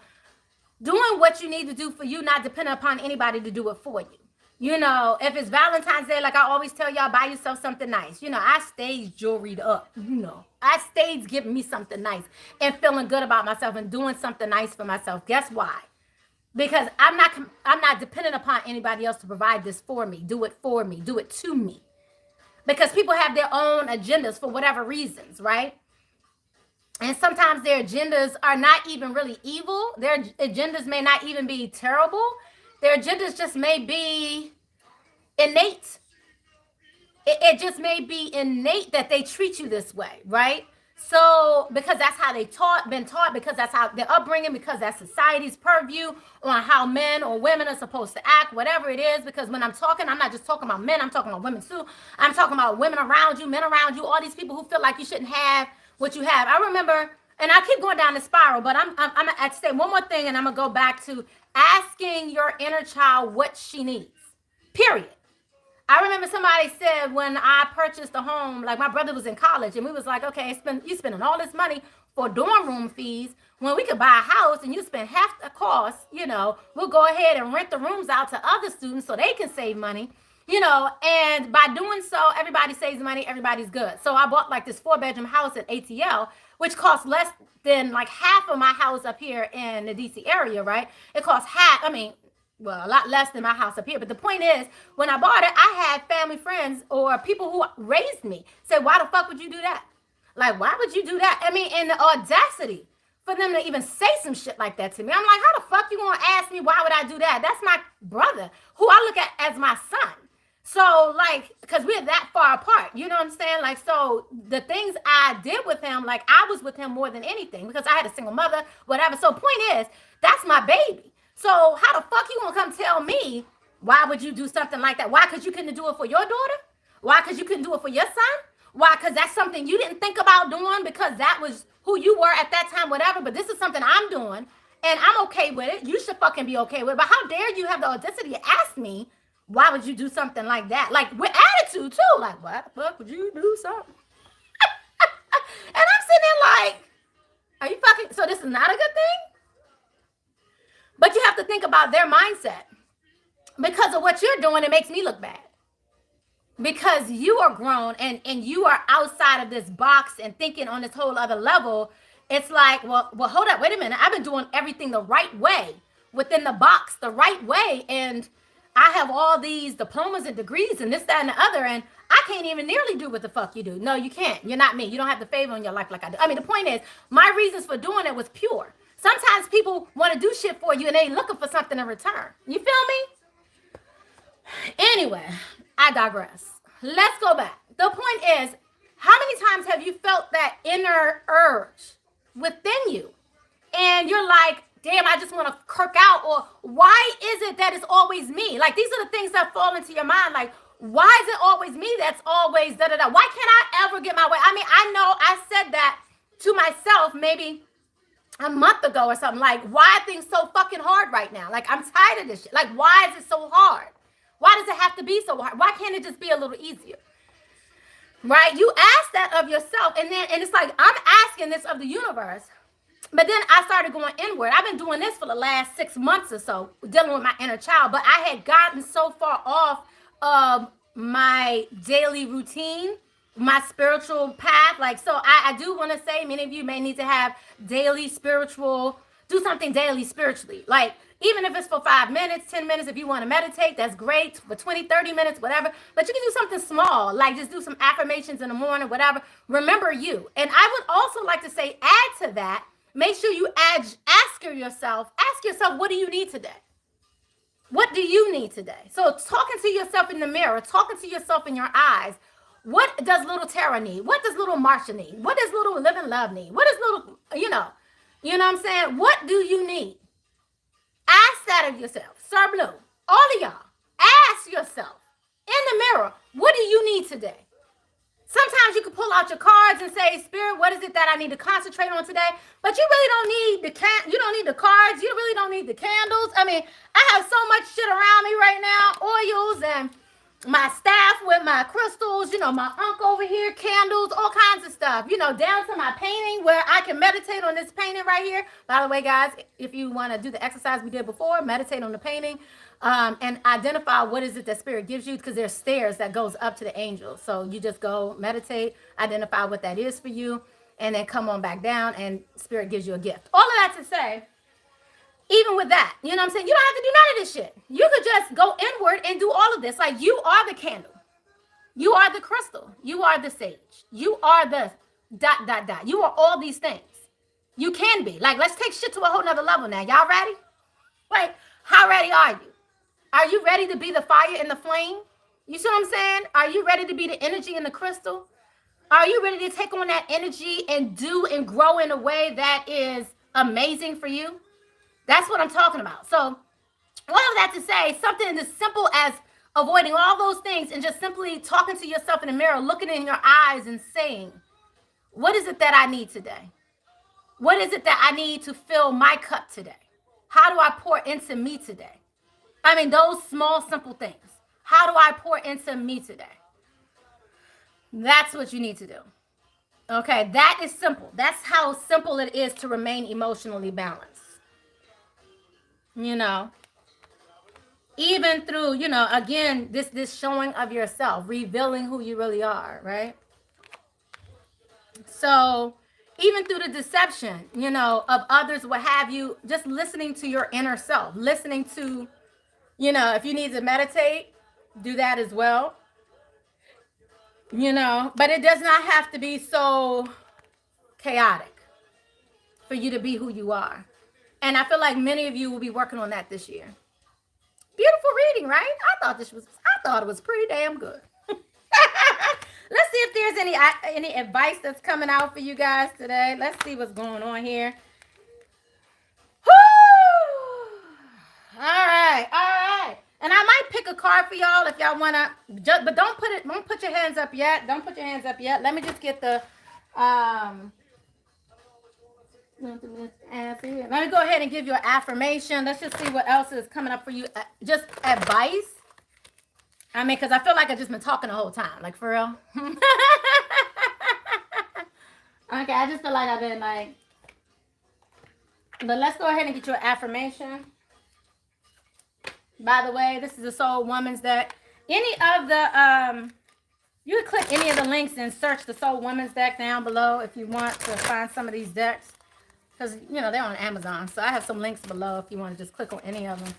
doing what you need to do for you, not depending upon anybody to do it for you. If it's Valentine's Day, like I always tell y'all, buy yourself something nice. I stayed jewelried up. I stayed giving me something nice and feeling good about myself and doing something nice for myself. Guess why? Because I'm not dependent upon anybody else to provide this for me. Do it for me. Do it to me. Because people have their own agendas for whatever reasons, right? And sometimes their agendas are not even really evil. Their agendas may not even be terrible. Their agendas just may be innate. it just may be innate that they treat you this way, right? So because that's how they been taught, because that's how their upbringing, because that's society's purview on how men or women are supposed to act, whatever it is. Because when I'm talking, I'm not just talking about men, I'm talking about women too. I'm talking about women around you, men around you, all these people who feel like you shouldn't have what you have. I remember, and I keep going down the spiral, but I'm gonna say one more thing, and I'm gonna go back to asking your inner child what she needs. Period. I remember somebody said when I purchased a home, like my brother was in college and we was like, okay, you spending all this money for dorm room fees when we could buy a house and you spend half the cost, we'll go ahead and rent the rooms out to other students so they can save money, and by doing so, everybody saves money, everybody's good. So I bought like this 4-bedroom house at ATL, which costs less than like half of my house up here in the DC area, right? It costs half, well, a lot less than my house up here. But the point is, when I bought it, I had family friends or people who raised me say, why the fuck would you do that? Like, why would you do that? And the audacity for them to even say some shit like that to me. I'm like, how the fuck you gonna ask me why would I do that? That's my brother, who I look at as my son. So, like, because we're that far apart, you know what I'm saying? Like, so the things I did with him, like, I was with him more than anything because I had a single mother, whatever. So, point is, that's my baby. So how the fuck you gonna come tell me why would you do something like that? Why? Because you couldn't do it for your daughter? Why? Because you couldn't do it for your son? Why? Because that's something you didn't think about doing because that was who you were at that time, whatever. But this is something I'm doing and I'm okay with it. You should fucking be okay with it. But how dare you have the audacity to ask me why would you do something like that? Like with attitude too. Like, why the fuck would you do something? And I'm sitting there like, are you fucking, so this is not a good thing? But you have to think about their mindset. Because of what you're doing, it makes me look bad. Because you are grown and you are outside of this box and thinking on this whole other level. It's like, well, hold up, wait a minute. I've been doing everything the right way, within the box, the right way. And I have all these diplomas and degrees and this, that, and the other. And I can't even nearly do what the fuck you do. No, you can't. You're not me. You don't have the favor in your life like I do. The point is, my reasons for doing it was pure. Sometimes people want to do shit for you and they looking for something in return. You feel me? Anyway, I digress. Let's go back. The point is, how many times have you felt that inner urge within you? And you're like, damn, I just want to kirk out. Or why is it that it's always me? Like, these are the things that fall into your mind. Like, why is it always me that's always da-da-da? Why can't I ever get my way? I know I said that to myself maybe a month ago or something. Like, why are things so fucking hard right now? Like, I'm tired of this shit. Like, why is it so hard? Why does it have to be so hard? Why can't it just be a little easier? Right? You ask that of yourself, and it's like, I'm asking this of the universe. But then I started going inward. I've been doing this for the last 6 months or so, dealing with my inner child. But I had gotten so far off of my daily routine, my spiritual path. Like, so I do want to say, many of you may need to have daily spiritual, do something daily spiritually. Like, even if it's for 5 minutes, 10 minutes, if you want to meditate, that's great. For 20, 30 minutes, whatever. But you can do something small, like just do some affirmations in the morning, whatever. Remember you. And I would also like to say, add to that, make sure you ask yourself, what do you need today? What do you need today? So talking to yourself in the mirror, talking to yourself in your eyes. What does little Tara need? What does little Marsha need? What does little Live and Love need? What does little, you know what I'm saying? What do you need? Ask that of yourself. Sir Blue, all of y'all, ask yourself in the mirror, what do you need today? Sometimes you can pull out your cards and say, Spirit, what is it that I need to concentrate on today? But you really don't need you don't need the cards. You really don't need the candles. I have so much shit around me right now, oils and my staff with my crystals, my unk over here, candles, all kinds of stuff, down to my painting where I can meditate on this painting right here. By the way, guys, if you want to do the exercise we did before, meditate on the painting and identify what is it that Spirit gives you, because there's stairs that goes up to the angels. So you just go meditate, identify what that is for you, and then come on back down and Spirit gives you a gift. All of that to say, even with that, you know what I'm saying? You don't have to do none of this shit. You could just go inward and do all of this. Like, you are the candle. You are the crystal. You are the sage. You are the ... You are all these things. You can be. Like, let's take shit to a whole nother level now. Y'all ready? Like, how ready are you? Are you ready to be the fire and the flame? You see what I'm saying? Are you ready to be the energy in the crystal? Are you ready to take on that energy and do and grow in a way that is amazing for you? That's what I'm talking about. So, all of that to say, something as simple as avoiding all those things and just simply talking to yourself in the mirror, looking in your eyes and saying, what is it that I need today? What is it that I need to fill my cup today? How do I pour into me today? I mean, those small, simple things. How do I pour into me today? That's what you need to do. Okay, that is simple. That's how simple it is to remain emotionally balanced. You know, even through, you know, again, this showing of yourself, revealing who you really are, right? So even through the deception, you know, of others, what have you, just listening to your inner self, listening to, you know, if you need to meditate, do that as well. You know, but it does not have to be so chaotic for you to be who you are. And I feel like many of you will be working on that this year. Beautiful reading, right? I thought it was pretty damn good. Let's see if there's any advice that's coming out for you guys today. Let's see what's going on here. Woo! All right. And I might pick a card for y'all if y'all wanna. But don't put your hands up yet. Don't put your hands up yet. Let me just get the Let me go ahead and give you an affirmation. Let's just see what else is coming up for you. Just advice. I mean, because I feel like I've just been talking the whole time. Like, for real. Okay, I just feel like I've been like. But let's go ahead and get you an affirmation. By the way, this is the Soul Woman's deck. Any of the, you can click any of the links and search the Soul Woman's deck down below if you want to find some of these decks. Because, you know, they're on Amazon. So I have some links below if you want to just click on any of them.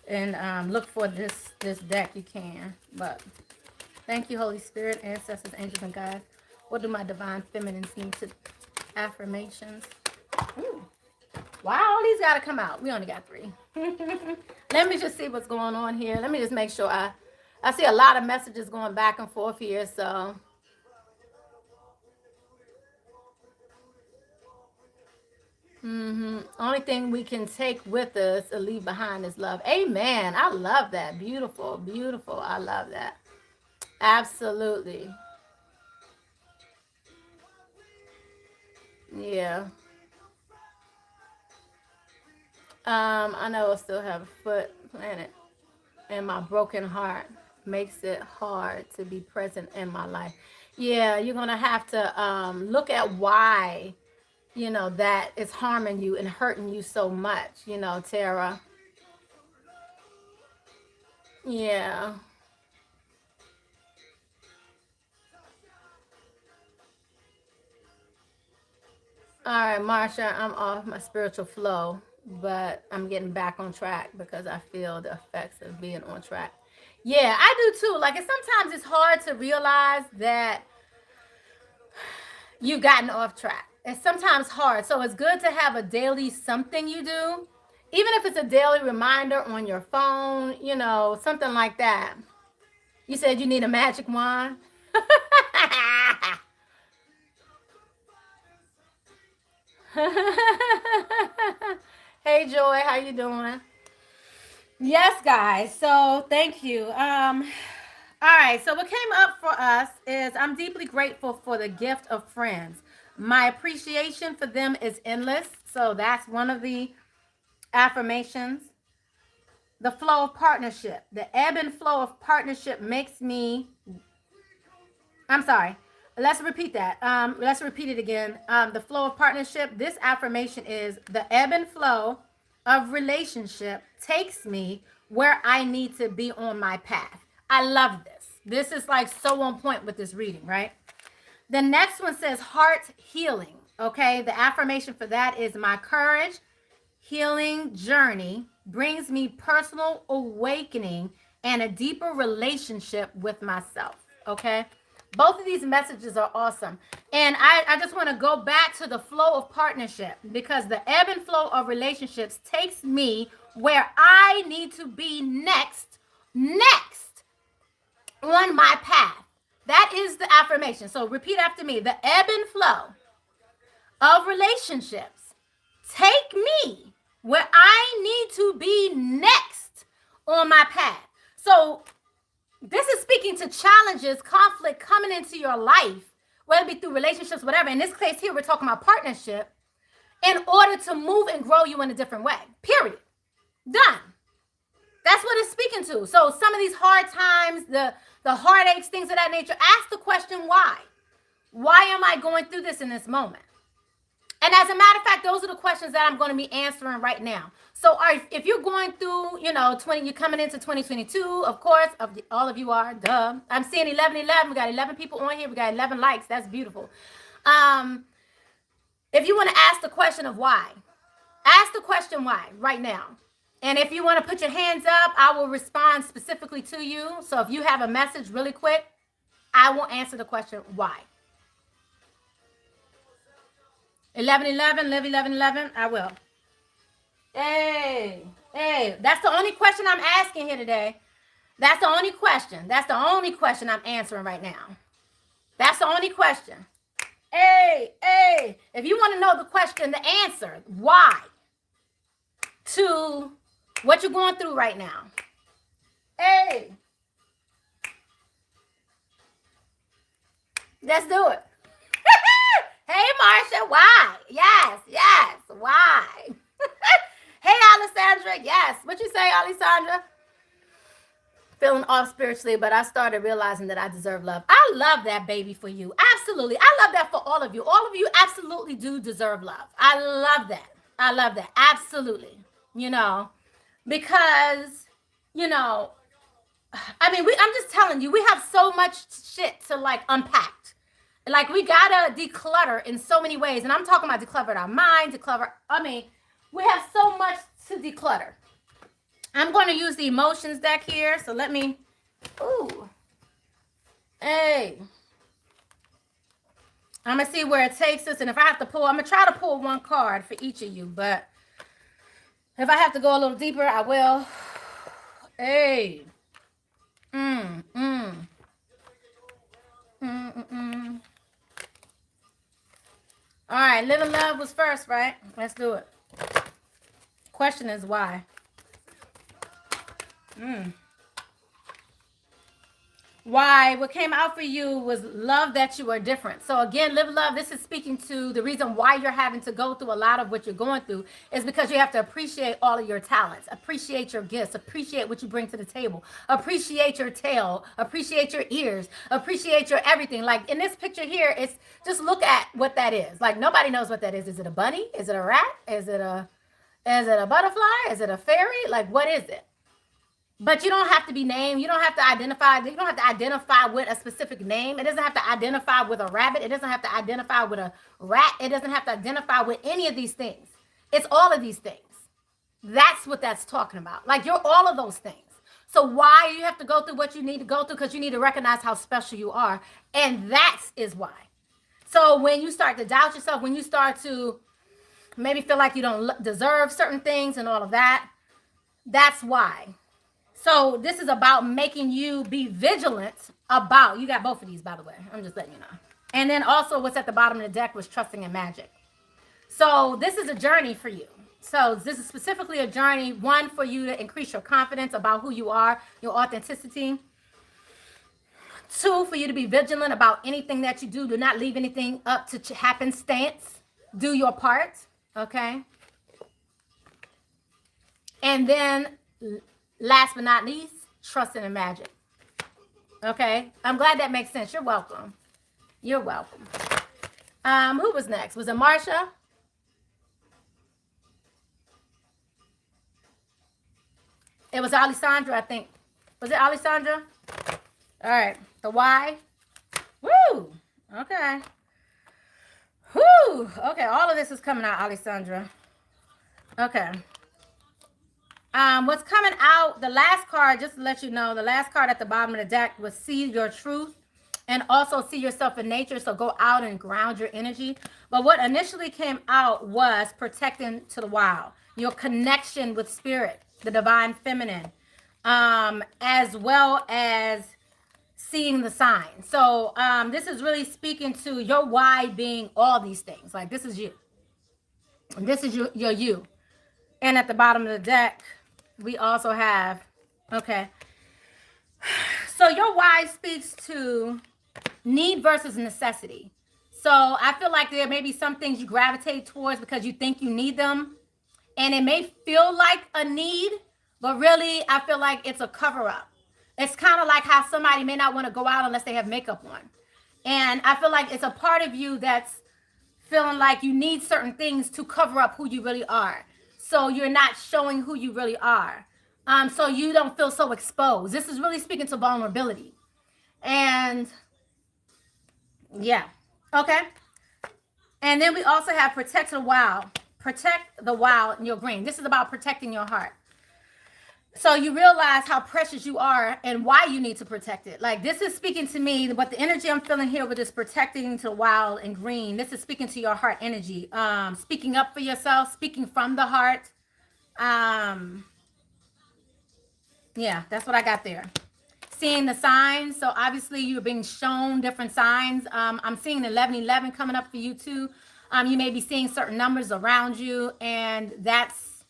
And look for this deck, you can. But thank you, Holy Spirit, ancestors, angels, and guides. What do my divine feminines need to affirmations? Ooh. Wow, all these got to come out. We only got 3. Let me just see what's going on here. Let me just make sure I see a lot of messages going back and forth here. So only thing we can take with us and leave behind is love. Amen. I love that. Beautiful, beautiful. I love that. Absolutely. Yeah. I know I still have a foot planted, and my broken heart makes it hard to be present in my life. Yeah, you're gonna have to look at why, you know, that is harming you and hurting you so much, you know, Tara. Yeah. All right, Marsha, I'm off my spiritual flow, but I'm getting back on track because I feel the effects of being on track. Yeah, I do too. Like, sometimes it's hard to realize that you've gotten off track. It's sometimes hard. So it's good to have a daily something you do, even if it's a daily reminder on your phone, you know, something like that. You said you need a magic wand. Hey, Joy, how you doing? Yes, guys. So thank you. All right. So what came up for us is I'm deeply grateful for the gift of friends. My appreciation for them is endless. So that's one of the affirmations. The flow of partnership. The ebb and flow of partnership makes me. I'm sorry. Let's repeat that. Let's repeat it again. The flow of partnership. This affirmation is the ebb and flow of relationship takes me where I need to be on my path. I love this. This is like so on point with this reading, right? The next one says heart healing. Okay. The affirmation for that is my courage healing journey brings me personal awakening and a deeper relationship with myself. Okay. Both of these messages are awesome. And I just want to go back to the flow of partnership because the ebb and flow of relationships takes me where I need to be next. on my path. That is the affirmation. So repeat after me. The ebb and flow of relationships take me where I need to be next on my path. So this is speaking to challenges, conflict coming into your life, whether it be through relationships, whatever. In this case here, we're talking about partnership, in order to move and grow you in a different way. Period. Done. That's what it's speaking to. So some of these hard times, the heartaches, things of that nature, ask the question, why? Why am I going through this in this moment? And as a matter of fact, those are the questions that I'm going to be answering right now. So if you're going through, you're coming into 2022, of course, all of you are, duh. I'm seeing 1111. We got 11 people on here. We got 11 likes. That's beautiful. If you want to ask the question of why, ask the question why right now. And if you want to put your hands up, I will respond specifically to you. So if you have a message really quick, I will answer the question why. 1111, live 1111, I will. Hey, that's the only question I'm asking here today. That's the only question. That's the only question I'm answering right now. That's the only question. Hey, if you want to know the question, the answer, why, to what you're going through right now. Hey, let's do it. Hey, Marsha, why? Yes, why? Hey, Alessandra, yes. What you say, Alessandra? Feeling off spiritually, but I started realizing that I deserve love. I love that, baby, for you. Absolutely. I love that for all of you. All of you absolutely do deserve love. I love that. Absolutely. Because, I'm just telling you, we have so much shit to unpack. We gotta declutter in so many ways. And I'm talking about declutter our mind, we have so much to declutter. I'm going to use the emotions deck here. So let me, hey. I'm going to see where it takes us. And if I have to pull, I'm going to try to pull one card for each of you. But if I have to go a little deeper, I will. Hey. All right, live and love was first, right? Let's do it. Question is why. Why? What came out for you was love that you are different. So again, live love. This is speaking to the reason why you're having to go through a lot of what you're going through is because you have to appreciate all of your talents, appreciate your gifts, appreciate what you bring to the table, appreciate your tail, appreciate your ears, appreciate your everything. Like in this picture here, it's just look at what that is. Like nobody knows what that is. Is it a bunny? Is it a rat? Is it a butterfly? Is it a fairy? Like what is it? But you don't have to be named. You don't have to identify. You don't have to identify with a specific name. It doesn't have to identify with a rabbit. It doesn't have to identify with a rat. It doesn't have to identify with any of these things. It's all of these things. That's what that's talking about. Like you're all of those things. So why you have to go through what you need to go through? Because you need to recognize how special you are. And that is why. So when you start to doubt yourself, when you start to maybe feel like you don't deserve certain things and all of that, that's why. So this is about making you be vigilant about, you got both of these, by the way. I'm just letting you know. And then also what's at the bottom of the deck was trusting in magic. So this is a journey for you. So this is specifically a journey, one, for you to increase your confidence about who you are, your authenticity. Two, for you to be vigilant about anything that you do. Do not leave anything up to happenstance. Do your part, okay? And then last but not least, trusting in magic. Okay? I'm glad that makes sense. You're welcome. You're welcome. Who was next? Was it Marsha? It was Alessandra, I think. Was it Alessandra? All right. The why? Woo! Okay. Whoo! Okay, all of this is coming out, Alessandra. Okay. What's coming out, the last card, just to let you know, the last card at the bottom of the deck was see your truth and also see yourself in nature. So go out and ground your energy. But what initially came out was protecting to the wild, your connection with spirit, the divine feminine, as well as seeing the signs. So this is really speaking to your why being all these things. Like this is you. This is your you. And at the bottom of the deck, we also have, okay. So your why speaks to need versus necessity. So I feel like there may be some things you gravitate towards because you think you need them. And it may feel like a need, but really I feel like it's a cover up. It's kind of like how somebody may not want to go out unless they have makeup on. And I feel like it's a part of you that's feeling like you need certain things to cover up who you really are. So you're not showing who you really are. So you don't feel so exposed. This is really speaking to vulnerability. And yeah, okay. And then we also have protect the wild. Protect the wild in your green. This is about protecting your heart. So you realize how precious you are and why you need to protect it. Like this is speaking to me, what the energy I'm feeling here with this protecting to the wild and green. This is speaking to your heart energy. Speaking up for yourself, speaking from the heart. Yeah, that's what I got there. Seeing the signs. So obviously you're being shown different signs. I'm seeing 1111 coming up for you too. You may be seeing certain numbers around you, and that's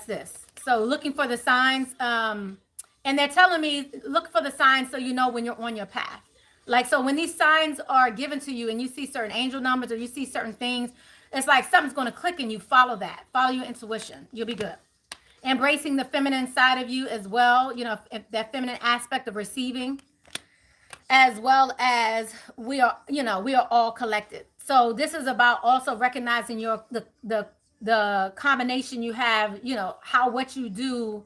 this. So looking for the signs, and they're telling me look for the signs so you know when you're on your path. Like, so when these signs are given to you and you see certain angel numbers or you see certain things, it's like something's going to click and you follow that. Follow your intuition. You'll be good. Embracing the feminine side of you as well, you know, that feminine aspect of receiving, as well as we are all collected. So this is about also recognizing the combination you have, you know, how what you do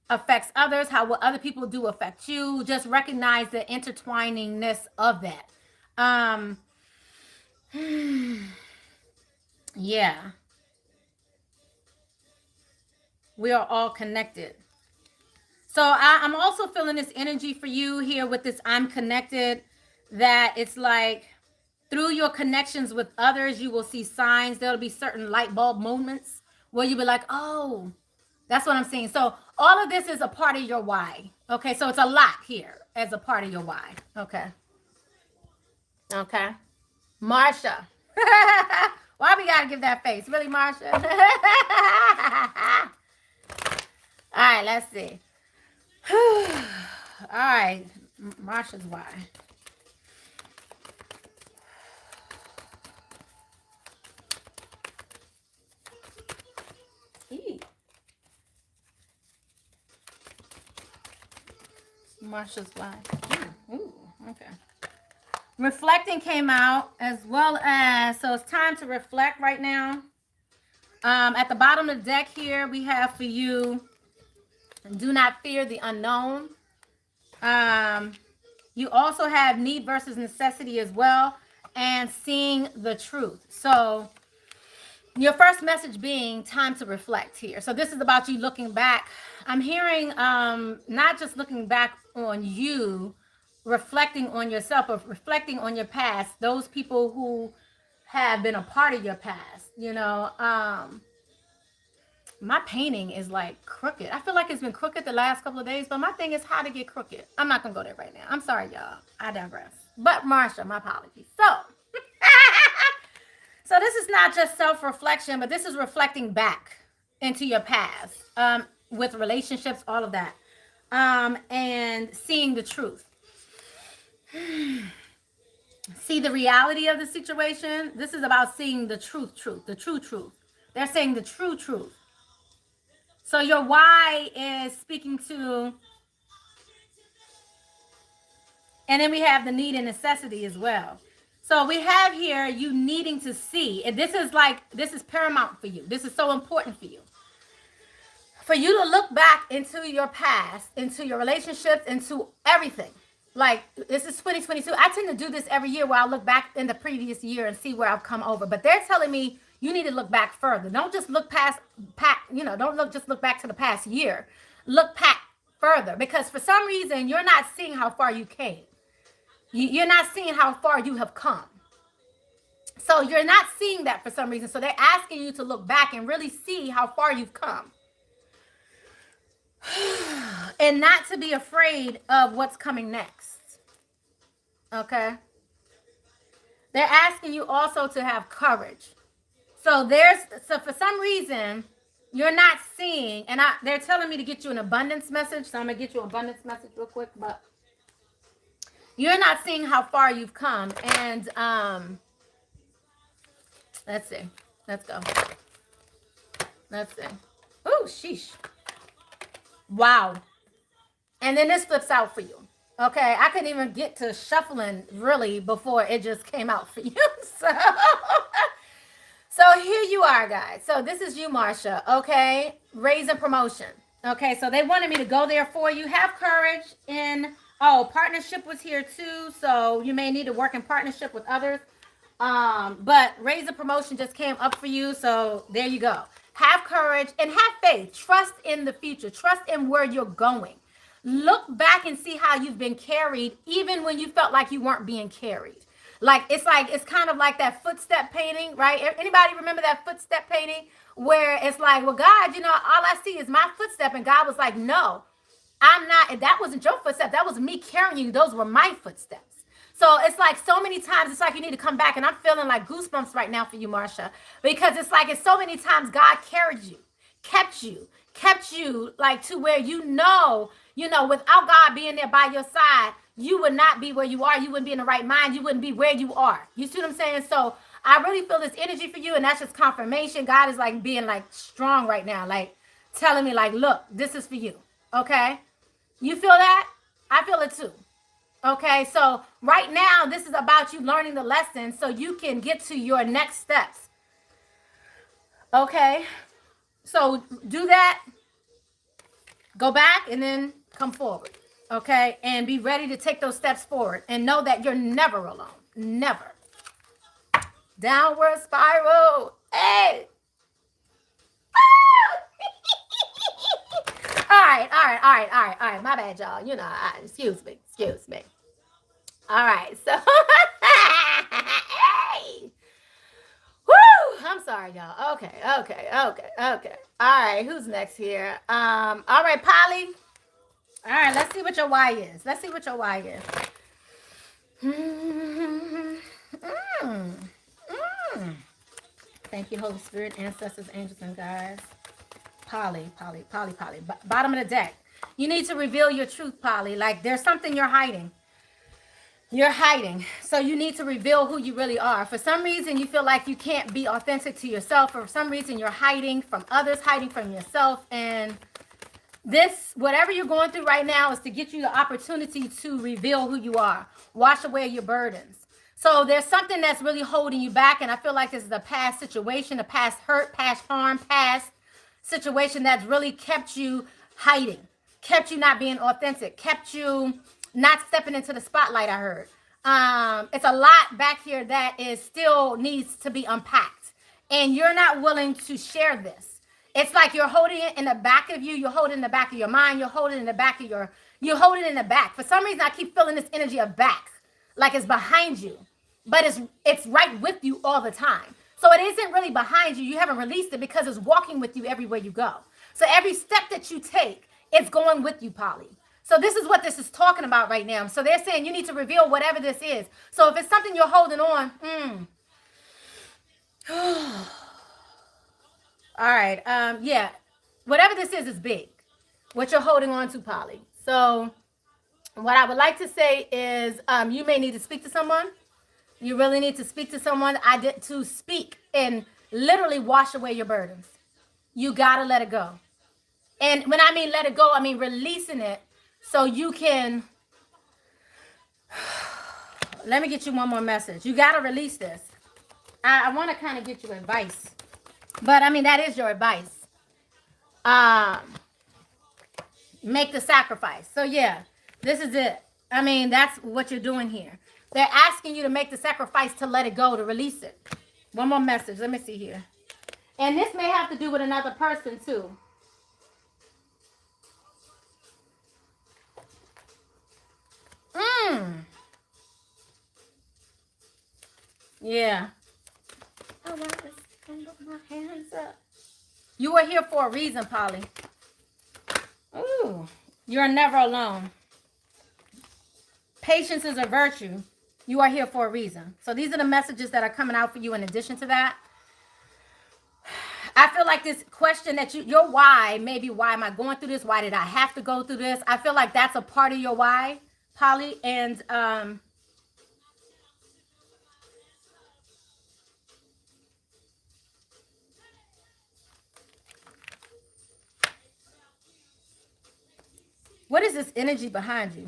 affects others, how what other people do affect you. Just recognize the intertwiningness of that. Yeah. We are all connected. So I'm also feeling this energy for you here with this I'm connected, that it's like through your connections with others, you will see signs. There'll be certain light bulb moments where you'll be like, oh, that's what I'm seeing. So all of this is a part of your why. Okay, so it's a lot here as a part of your why. Okay. Okay. Marsha. Why we gotta give that face? Really, Marsha? All right, let's see. All right, Marsha's why. Marsha's why. Ooh, okay. Reflecting came out as well as, so it's time to reflect right now. At the bottom of the deck here, we have for you, do not fear the unknown. You also have need versus necessity as well, and seeing the truth. So your first message being time to reflect here. So this is about you looking back. I'm hearing not just looking back on you, reflecting on yourself, or reflecting on your past, those people who have been a part of your past, you know. My painting is like crooked. I feel like it's been crooked the last couple of days, but my thing is how to get crooked. I'm not gonna go there right now. I'm sorry, y'all. I digress. But Marsha, my apologies. So this is not just self-reflection, but this is reflecting back into your past, with relationships, all of that, and seeing the truth. See the reality of the situation. This is about seeing the truth, the true truth. They're saying the true truth. So your why is speaking to, and then we have the need and necessity as well. So we have here you needing to see, and this is paramount for you. This is so important for you. For you to look back into your past, into your relationships, into everything. Like, this is 2022. I tend to do this every year where I look back in the previous year and see where I've come over. But they're telling me you need to look back further. Don't just look just look back to the past year. Look back further, because for some reason you're not seeing how far you came. You're not seeing how far you have come. So you're not seeing that for some reason. So they're asking you to look back and really see how far you've come. And not to be afraid of what's coming next. Okay? They're asking you also to have courage. So for some reason, you're not seeing, and they're telling me to get you an abundance message. So I'm going to get you an abundance message real quick, but you're not seeing how far you've come. And let's see. Let's go. Let's see. Oh, sheesh. Wow. And then this flips out for you. Okay, I couldn't even get to shuffling really before it just came out for you. So here you are, guys. So this is you, Marsha. Okay, raise and promotion. Okay, so they wanted me to go there for you. Have courage in, partnership was here too. So you may need to work in partnership with others. But raise and promotion just came up for you. So there you go. Have courage and have faith. Trust in the future. Trust in where you're going. Look back and see how you've been carried, even when you felt like you weren't being carried. It's kind of like that footstep painting, right? Anybody remember that footstep painting where it's like, well, God, all I see is my footstep. And God was like, no, I'm not. That wasn't your footstep. That was me carrying you. Those were my footsteps. So it's like so many times, it's like you need to come back. And I'm feeling like goosebumps right now for you, Marsha, because it's so many times God carried you, kept you like to where without God being there by your side, you would not be where you are. You wouldn't be in the right mind. You wouldn't be where you are. You see what I'm saying? So I really feel this energy for you, and that's just confirmation. God is like being like strong right now, like telling me like, look, this is for you. Okay? You feel that? I feel it too. Okay, so right now, this is about you learning the lesson so you can get to your next steps. Okay, so do that. Go back and then come forward. Okay, and be ready to take those steps forward. And know that you're never alone. Never. Downward spiral. Hey. All right. My bad, y'all. Excuse me. All right, so hey. Woo! I'm sorry, y'all. Okay. All right, who's next here? All right, Polly. All right, let's see what your why is. Thank you, Holy Spirit, ancestors, angels, and guides. Polly. Bottom of the deck. You need to reveal your truth, Polly. Like there's something you're hiding. So you need to reveal who you really are. For some reason, you feel like you can't be authentic to yourself. Or for some reason, you're hiding from others, hiding from yourself. And this, whatever you're going through right now, is to get you the opportunity to reveal who you are. Wash away your burdens. So there's something that's really holding you back. And I feel like this is a past situation, a past hurt, past harm, past situation that's really kept you hiding, kept you not being authentic, kept you not stepping into the spotlight. I heard it's a lot back here that is still needs to be unpacked, and you're not willing to share this. It's like you're holding it in the back of you, you're holding it in the back of your mind, you're holding it in the back of you're holding it in the back. For some reason I keep feeling this energy of back, like it's behind you, but it's right with you all the time. So it isn't really behind you. You haven't released it because it's walking with you everywhere you go. So every step that you take, it's going with you, Polly. So this is what this is talking about right now. So they're saying you need to reveal whatever this is. So if it's something you're holding on, all right. Yeah, whatever this is big. What you're holding on to, Polly. So what I would like to say is you may need to speak to someone. You really need to speak to someone. To speak and literally wash away your burdens. You got to let it go. And when I mean let it go, I mean releasing it so you can. Let me get you one more message. You got to release this. I want to kind of get you advice. But I mean, that is your advice. Make the sacrifice. So yeah, this is it. I mean, that's what you're doing here. They're asking you to make the sacrifice to let it go, to release it. One more message. Let me see here. And this may have to do with another person too. Yeah. I want to stand up my hands up. You were here for a reason, Polly. Ooh, you're never alone. Patience is a virtue. You are here for a reason. So these are the messages that are coming out for you in addition to that. I feel like this question that your why, maybe why am I going through this? Why did I have to go through this? I feel like that's a part of your why, Polly. And what is this energy behind you?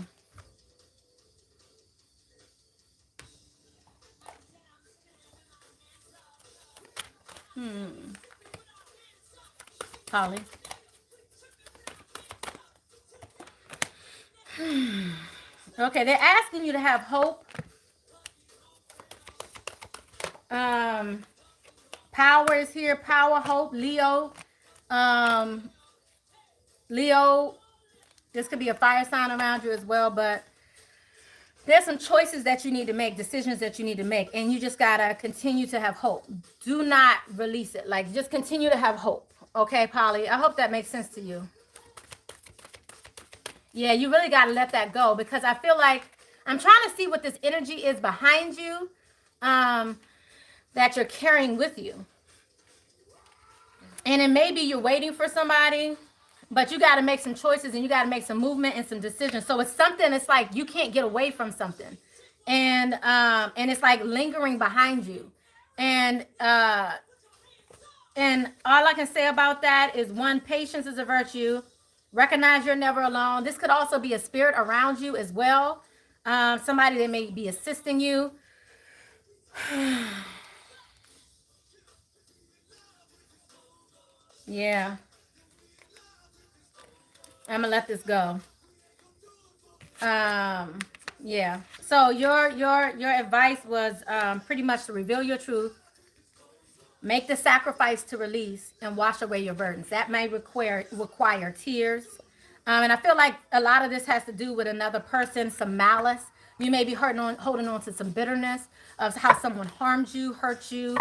Polly. Okay, they're asking you to have hope. Power is here. Power, hope, Leo. Leo, this could be a fire sign around you as well, but there's some choices that you need to make, decisions that you need to make, and you just gotta continue to have hope. Do not release it. Like, just continue to have hope. Okay, Polly? I hope that makes sense to you. Yeah, you really gotta let that go, because I feel like I'm trying to see what this energy is behind you that you're carrying with you. And it may be you're waiting for somebody, but you got to make some choices and you got to make some movement and some decisions. So it's something, it's like you can't get away from something. And it's like lingering behind you. And all I can say about that is, one, patience is a virtue. Recognize you're never alone. This could also be a spirit around you as well. Somebody that may be assisting you. Yeah. I'm gonna let this go. Yeah. So your advice was pretty much to reveal your truth, make the sacrifice to release, and wash away your burdens. That may require tears. And I feel like a lot of this has to do with another person, some malice. You may be holding on to some bitterness of how someone harmed you, hurt you.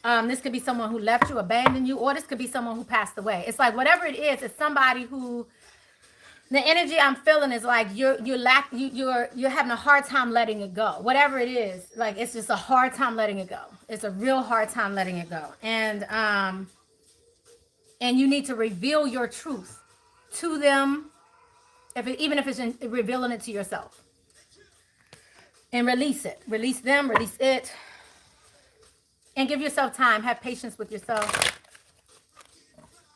This could be someone who left you, abandoned you, or this could be someone who passed away. It's like whatever it is, it's somebody who, the energy I'm feeling is like you're having a hard time letting it go. Whatever it is, like it's just a hard time letting it go. It's a real hard time letting it go. And you need to reveal your truth to them, even if it's revealing it to yourself. And release it. Release them, release it. And give yourself time. Have patience with yourself.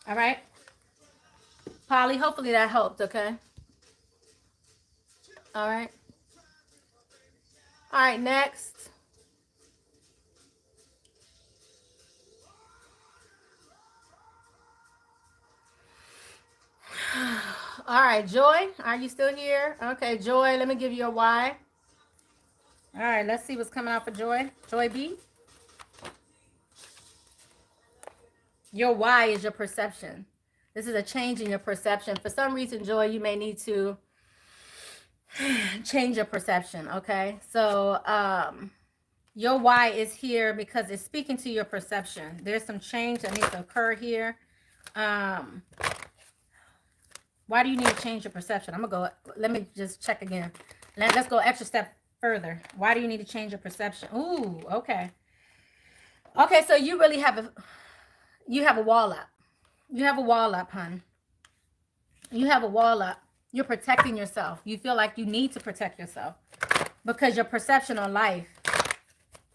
All right? Polly, hopefully that helped, okay? All right. All right, next. All right, Joy, are you still here? Okay, Joy, let me give you a why. All right, let's see what's coming out for Joy. Joy B. Your why is your perception. This is a change in your perception. For some reason, Joy, you may need to change your perception, okay? So your why is here because it's speaking to your perception. There's some change that needs to occur here. Why do you need to change your perception? I'm gonna go, let me just check again. Let's go extra step further. Why do you need to change your perception? Ooh, okay. Okay, so you really have a wall up. You have a wall up, hon. You have a wall up. You're protecting yourself. You feel like you need to protect yourself because your perception on life.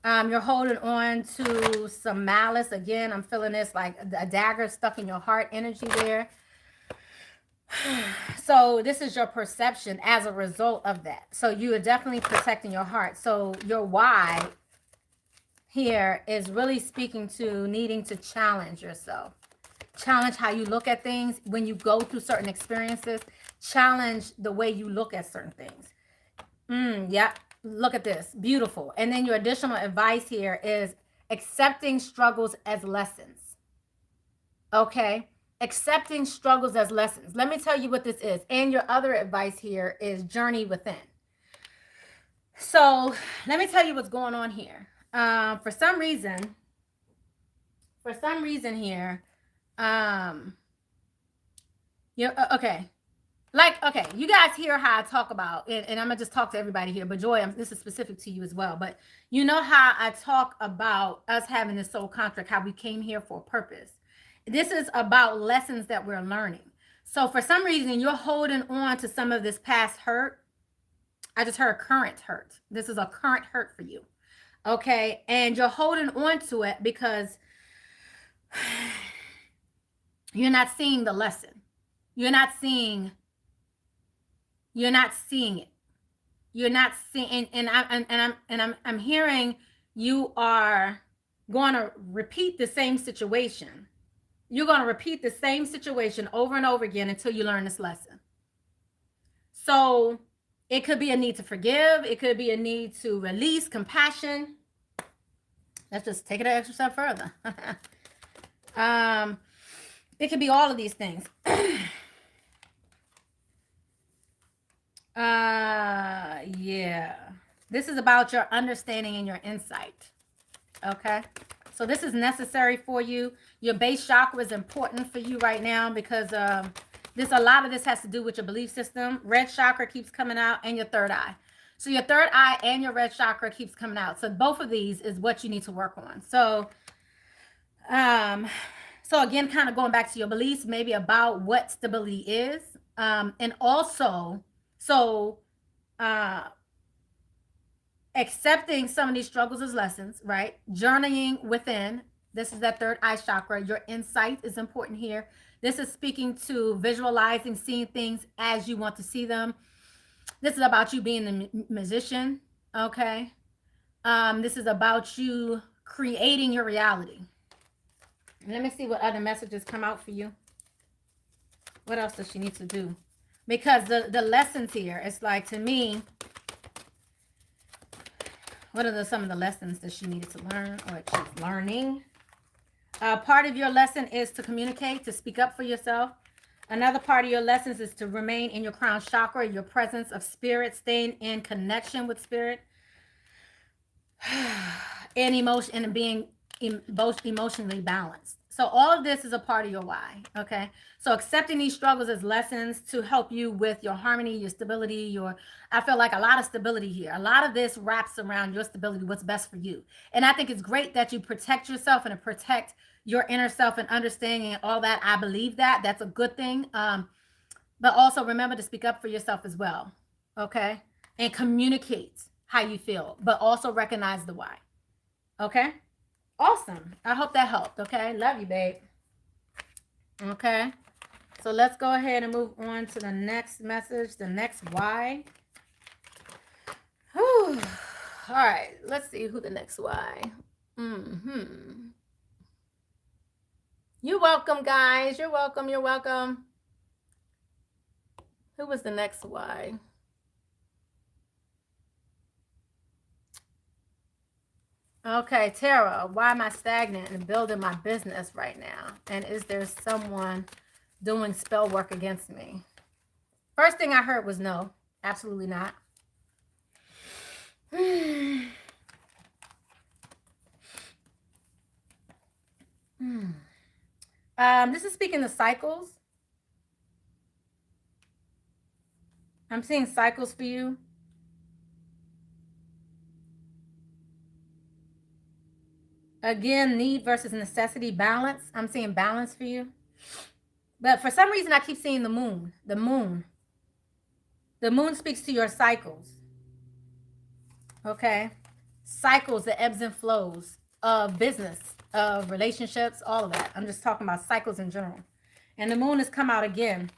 You're holding on to some malice. Again, I'm feeling this like a dagger stuck in your heart energy there. So this is your perception as a result of that. So you are definitely protecting your heart. So your why here is really speaking to needing to challenge yourself. Challenge how you look at things when you go through certain experiences. Challenge the way you look at certain things. Yeah, look at this. Beautiful. And then your additional advice here is accepting struggles as lessons. Okay? Accepting struggles as lessons. Let me tell you what this is. And your other advice here is journey within. So let me tell you what's going on here. For some reason here, you're okay. Like, okay, you guys hear how I talk about, and I'm gonna just talk to everybody here, but Joy, this is specific to you as well. But you know how I talk about us having this soul contract, how we came here for a purpose. This is about lessons that we're learning. So for some reason, you're holding on to some of this past hurt. I just heard current hurt. This is a current hurt for you. Okay. And you're holding on to it because you're not seeing the lesson. You're not seeing it. You're not seeing, and I'm hearing you are going to repeat the same situation. You're going to repeat the same situation over and over again until you learn this lesson. So it could be a need to forgive. It could be a need to release, compassion. Let's just take it an extra step further. It could be all of these things. Yeah. This is about your understanding and your insight. Okay. So this is necessary for you. Your base chakra is important for you right now because a lot of this has to do with your belief system. Red chakra keeps coming out, and your third eye. So your third eye and your red chakra keeps coming out. So both of these is what you need to work on. So again, kind of going back to your beliefs, maybe about what stability is. And also, accepting some of these struggles as lessons, right? Journeying within. This is that third eye chakra. Your insight is important here. This is speaking to visualizing, seeing things as you want to see them. This is about you being the musician, okay? This is about you creating your reality. Let me see what other messages come out for you. What else does she need to do? Because the lessons here, it's like, to me, what are some of the lessons that she needed to learn or she's learning? Part of your lesson is to communicate, to speak up for yourself. Another part of your lessons is to remain in your crown chakra, your presence of spirit, staying in connection with spirit, and emotion, and being both emotionally balanced. So all of this is a part of your why, okay? So accepting these struggles as lessons to help you with your harmony, your stability, I feel like a lot of stability here. A lot of this wraps around your stability, what's best for you. And I think it's great that you protect yourself and protect your inner self and understanding and all that. I believe that. That's a good thing. But also remember to speak up for yourself as well, okay? And communicate how you feel, but also recognize the why, okay? Awesome. I hope that helped. Okay. Love you, babe. Okay. So let's go ahead and move on to the next message, the next why. Whew. All right. Let's see who the next why. You're welcome, guys. You're welcome. You're welcome. Who was the next why? Okay, Tara, why am I stagnant in building my business right now? And is there someone doing spell work against me? First thing I heard was no, absolutely not. This is speaking of cycles. I'm seeing cycles for you. Again, need versus necessity, balance. I'm seeing balance for you. But for some reason, I keep seeing the moon. The moon. The moon speaks to your cycles. Okay? Cycles, the ebbs and flows of business, of relationships, all of that. I'm just talking about cycles in general. And the moon has come out again.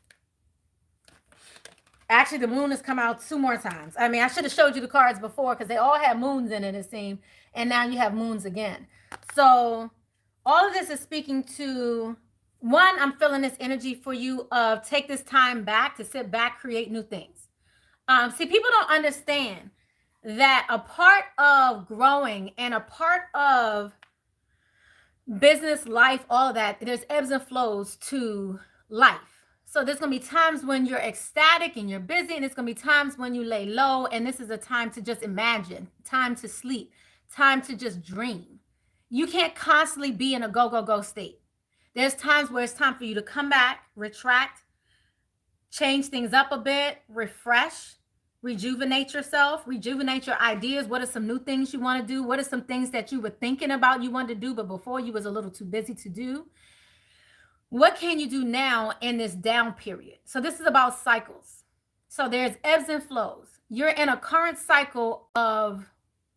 Actually, the moon has come out 2 more times. I mean, I should have showed you the cards before because they all have moons in it, it seemed. And now you have moons again. So all of this is speaking to, one, I'm feeling this energy for you of take this time back to sit back, create new things. See, people don't understand that a part of growing and a part of business, life, all of that, there's ebbs and flows to life. So there's going to be times when you're ecstatic and you're busy, and there's going to be times when you lay low, and this is a time to just imagine, time to sleep, time to just dream. You can't constantly be in a go, go, go state. There's times where it's time for you to come back, retract, change things up a bit, refresh, rejuvenate yourself, rejuvenate your ideas. What are some new things you want to do? What are some things that you were thinking about you wanted to do, but before you was a little too busy to do? What can you do now in this down period? So this is about cycles. So there's ebbs and flows. You're in a current cycle of,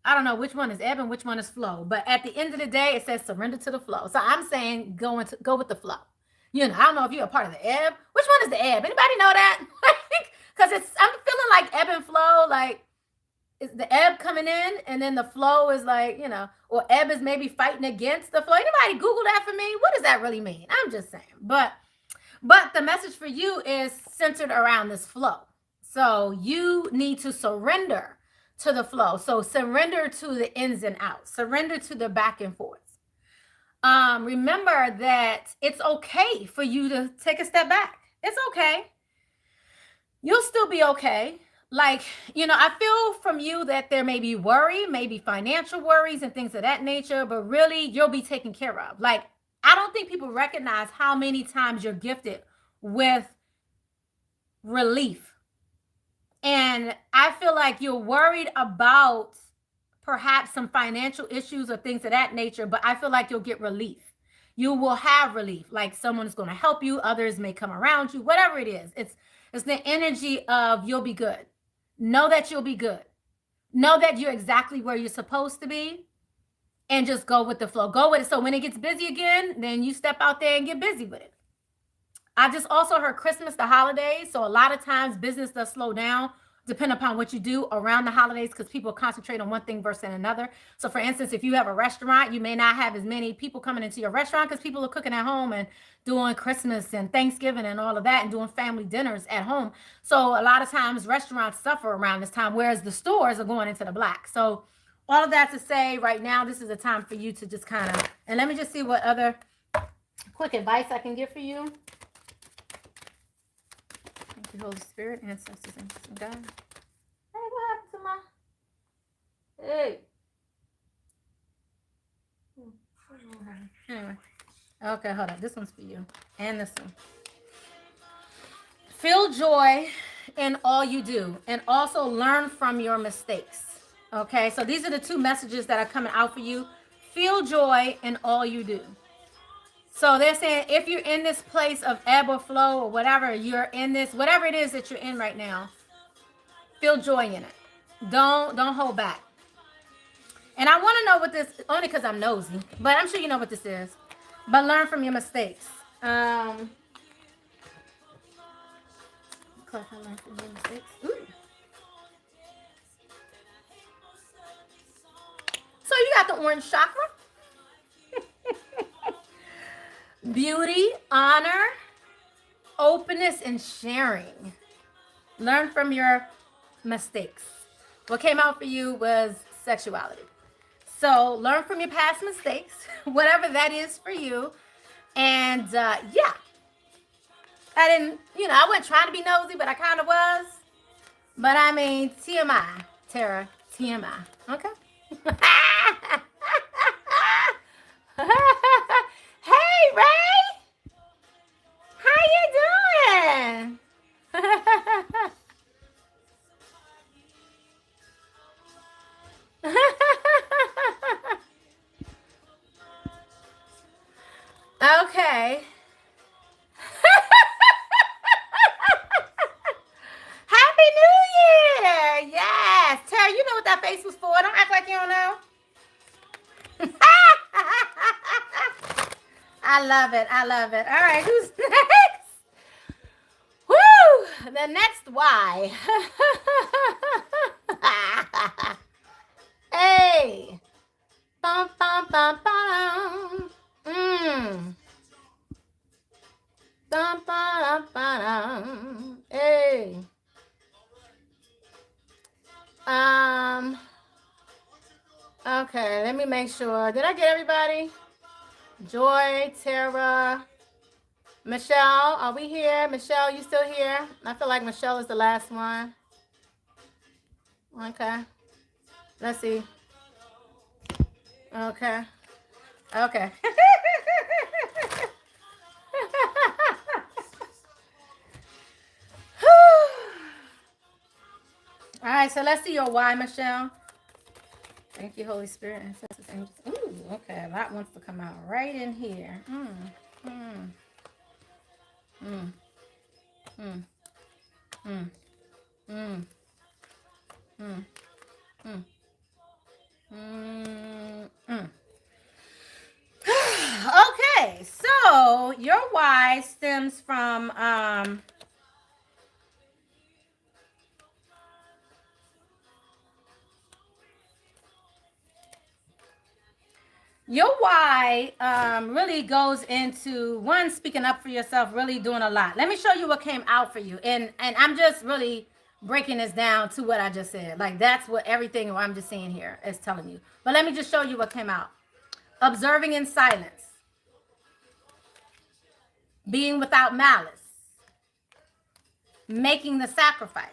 I don't know which one is ebb and which one is flow, but at the end of the day, it says surrender to the flow. So I'm saying go with the flow. You know, I don't know if you're a part of the ebb. Which one is the ebb? Anybody know that? Because I'm feeling like ebb and flow, like is the ebb coming in and then the flow is like, you know, or ebb is maybe fighting against the flow. Anybody Google that for me? What does that really mean? I'm just saying. But the message for you is centered around this flow. So you need to surrender to the flow. So surrender to the ins and outs. Surrender to the back and forth. Remember that it's okay for you to take a step back. It's okay. You'll still be okay. Like, you know, I feel from you that there may be worry, maybe financial worries and things of that nature, but really you'll be taken care of. Like, I don't think people recognize how many times you're gifted with relief. And I feel like you're worried about perhaps some financial issues or things of that nature, but I feel like you'll get relief. You will have relief. Like someone's going to help you. Others may come around you, whatever it is. It's the energy of you'll be good. Know that you'll be good. Know that you're exactly where you're supposed to be and just go with the flow. Go with it. So when it gets busy again, then you step out there and get busy with it. I just also heard Christmas, the holidays. So a lot of times business does slow down depending upon what you do around the holidays because people concentrate on one thing versus another. So for instance, if you have a restaurant, you may not have as many people coming into your restaurant because people are cooking at home and doing Christmas and Thanksgiving and all of that and doing family dinners at home. So a lot of times restaurants suffer around this time, whereas the stores are going into the black. So all of that to say right now, this is a time for you to just kind of, and let me just see what other quick advice I can give for you. Thank you, Holy Spirit, ancestors, and God. Hey, what happened to my... Hey. Anyway. Okay, hold on. This one's for you. And this one. Feel joy in all you do. And also learn from your mistakes. Okay, so these are the two messages that are coming out for you. Feel joy in all you do. So they're saying if you're in this place of ebb or flow or whatever, you're in this, whatever it is that you're in right now, feel joy in it. Don't hold back. And I want to know what this, only because I'm nosy, but I'm sure you know what this is. But learn from your mistakes. Learn from your mistakes. Ooh. So you got the orange chakra. Beauty, honor, openness, and sharing. Learn from your mistakes. What came out for you was sexuality. So learn from your past mistakes, whatever that is for you. And yeah, I didn't, I wasn't trying to be nosy, but I kind of was. But I mean, TMI, Tara, TMI. Okay. Hey, Ray. How you doing? Okay. Happy New Year. Yes. Tara, you know what that face was for. Don't act like you don't know. I love it. I love it. All right, who's next? Woo! The next why. Hey. Bum, bum, bum, bum. Bum, bum, bum. Hey. Okay, let me make sure. Did I get everybody? Joy, Tara, Michelle, are we here? Michelle, you still here? I feel like Michelle is the last one. Okay. Let's see. Okay. Okay. right, so let's see your why, Michelle. Thank you, Holy Spirit. Ancestors, angels. Ooh, okay. That wants to come out right in here. Okay, so your why stems from your why really goes into one, speaking up for yourself, really doing a lot. Let me show you what came out for you, and I'm just really breaking this down to what I just said. Like that's what everything I'm just seeing here is telling you. But let me just show you what came out. Observing in silence, being without malice, making the sacrifice,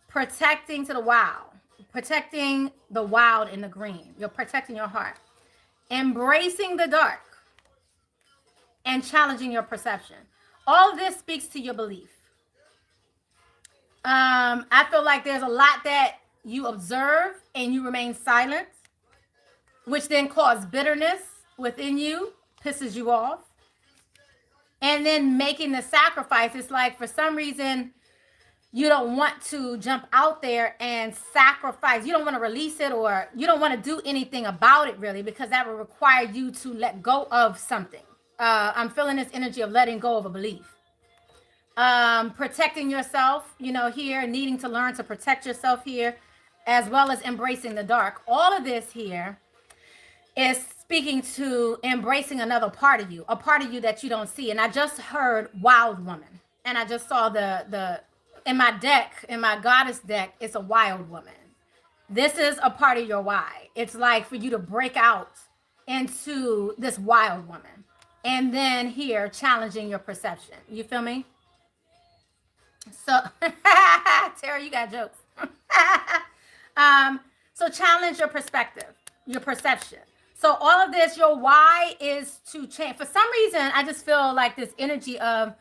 protecting to the wild, protecting the wild and the green. You're protecting your heart, embracing the dark, and challenging your perception. All this speaks to your belief. I feel like there's a lot that you observe and you remain silent, which then causes bitterness within you, pisses you off. And then making the sacrifice, it's like for some reason, you don't want to jump out there and sacrifice. You don't want to release it, or you don't want to do anything about it really, because that will require you to let go of something. I'm feeling this energy of letting go of a belief. Protecting yourself, here, needing to learn to protect yourself here, as well as embracing the dark. All of this here is speaking to embracing another part of you, a part of you that you don't see. And I just heard wild woman, and I just saw the in my deck, in my goddess deck, it's a wild woman. This is a part of your why. It's like for you to break out into this wild woman, and then here challenging your perception. You feel me? So Tara, you got jokes. So challenge your perspective, your perception. So all of this, your why is to change. For some reason, I just feel like this energy of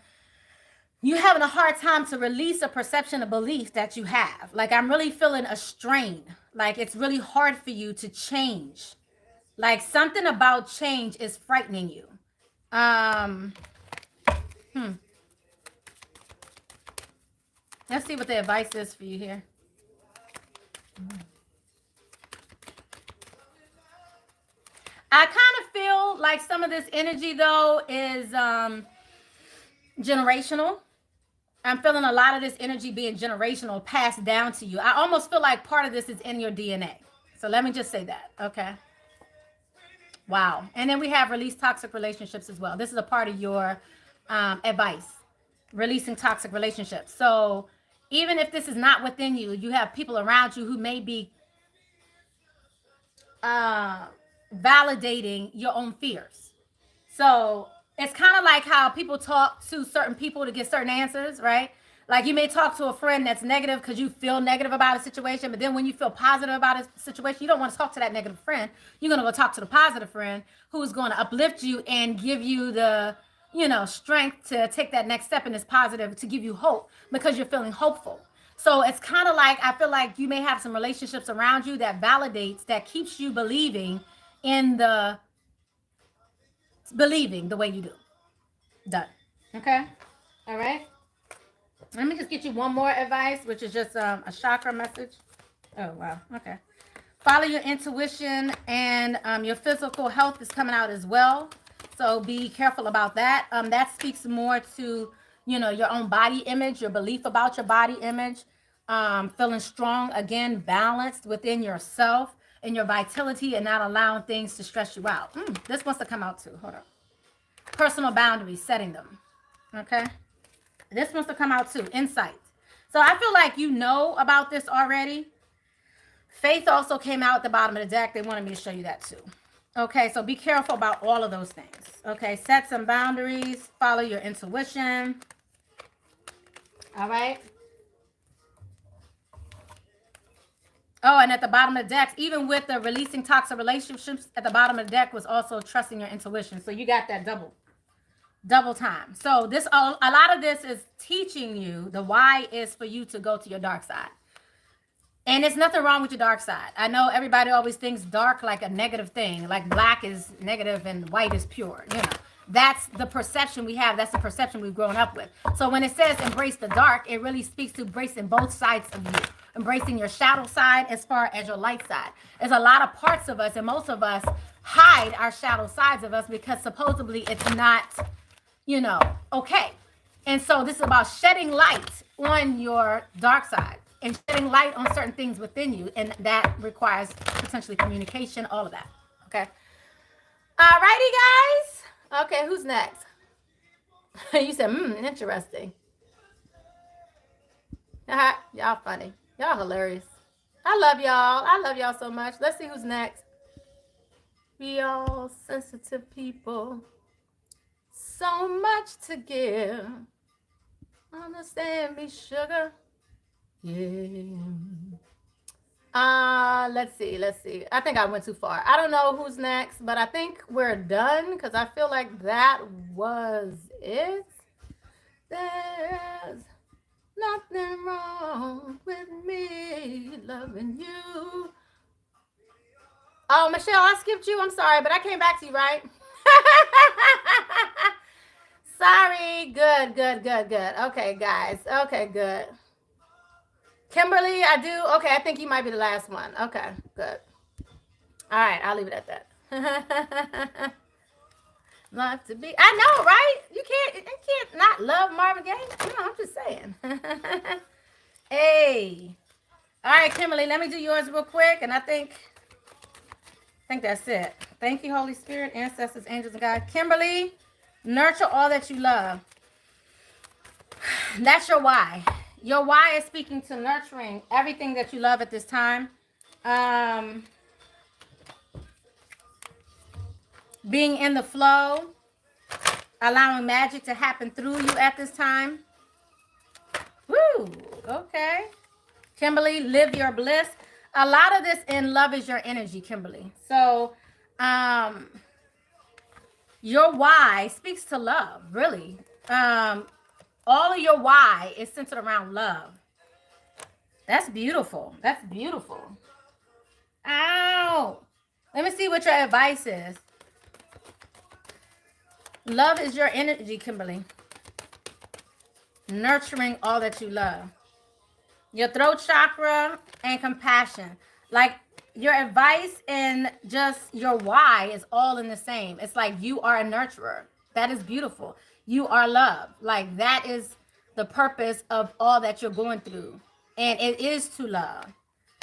you having a hard time to release a perception, a belief that you have. Like I'm really feeling a strain. Like it's really hard for you to change. Like something about change is frightening you. Let's see what the advice is for you here. I kind of feel like some of this energy though is generational. I'm feeling a lot of this energy being generational, passed down to you. I almost feel like part of this is in your DNA. So let me just say that, okay? Wow. And then we have release toxic relationships as well. This is a part of your advice, releasing toxic relationships. So even if this is not within you, you have people around you who may be validating your own fears. So it's kind of like how people talk to certain people to get certain answers, right? Like you may talk to a friend that's negative because you feel negative about a situation, but then when you feel positive about a situation, you don't want to talk to that negative friend. You're going to go talk to the positive friend who's going to uplift you and give you the, strength to take that next step in this positive, to give you hope because you're feeling hopeful. So it's kind of like, I feel like you may have some relationships around you that validates, that keeps you believing in the way you do. Done. Okay. All right. Let me just get you one more advice, which is just a chakra message. Oh, wow. Okay. Follow your intuition, and your physical health is coming out as well. So be careful about that. That speaks more to, your own body image, your belief about your body image, feeling strong, again, balanced within yourself and your vitality, and not allowing things to stress you out. This wants to come out too. Hold on. Personal boundaries, setting them. Okay. This wants to come out too. Insight. So I feel like you know about this already. Faith also came out at the bottom of the deck. They wanted me to show you that too. Okay. So be careful about all of those things. Okay. Set some boundaries. Follow your intuition. All right. Oh, and at the bottom of the deck, even with the releasing toxic relationships, at the bottom of the deck was also trusting your intuition. So you got that double time. So this, a lot of this is teaching you the why is for you to go to your dark side. And it's nothing wrong with your dark side. I know everybody always thinks dark like a negative thing, like black is negative and white is pure. You know, that's the perception we have. That's the perception we've grown up with. So when it says embrace the dark, it really speaks to embracing both sides of you, embracing your shadow side as far as your light side. There's a lot of parts of us, and most of us hide our shadow sides of us because supposedly it's not, you know, okay. And so this is about shedding light on your dark side and shedding light on certain things within you. And that requires potentially communication, all of that. Okay. All righty, guys. Okay, who's next? You said, interesting. Y'all funny. Y'all hilarious. I love y'all. I love y'all so much. Let's see who's next. We all sensitive people. So much to give. Understand me, sugar. Yeah. Let's see. I think I went too far. I don't know who's next, but I think we're done because I feel like that was it. There's nothing wrong with me loving you. Oh, Michelle, I skipped you. I'm sorry, but I came back to you, right? Sorry. Good. Okay, guys. Okay, good. Kimberly, I do. Okay, I think you might be the last one. Okay, good. All right, I'll leave it at that. Love to be. I know, right? You can't not love Marvin Gaye. You know, I'm just saying. Hey. All right, Kimberly, let me do yours real quick, and I think that's it. Thank you, Holy Spirit, ancestors, angels, and God. Kimberly, nurture all that you love. That's your why. Your why is speaking to nurturing everything that you love at this time. Being in the flow, allowing magic to happen through you at this time. Woo, okay. Kimberly, live your bliss. A lot of this in love is your energy, Kimberly. So, your why speaks to love, really. All of your why is centered around love. That's beautiful. That's beautiful. Ow. Let me see what your advice is. Love is your energy, Kimberly. Nurturing all that you love. Your throat chakra and compassion. Like your advice and just your why is all in the same. It's like you are a nurturer. That is beautiful. You are love. Like that is the purpose of all that you're going through. And it is to love.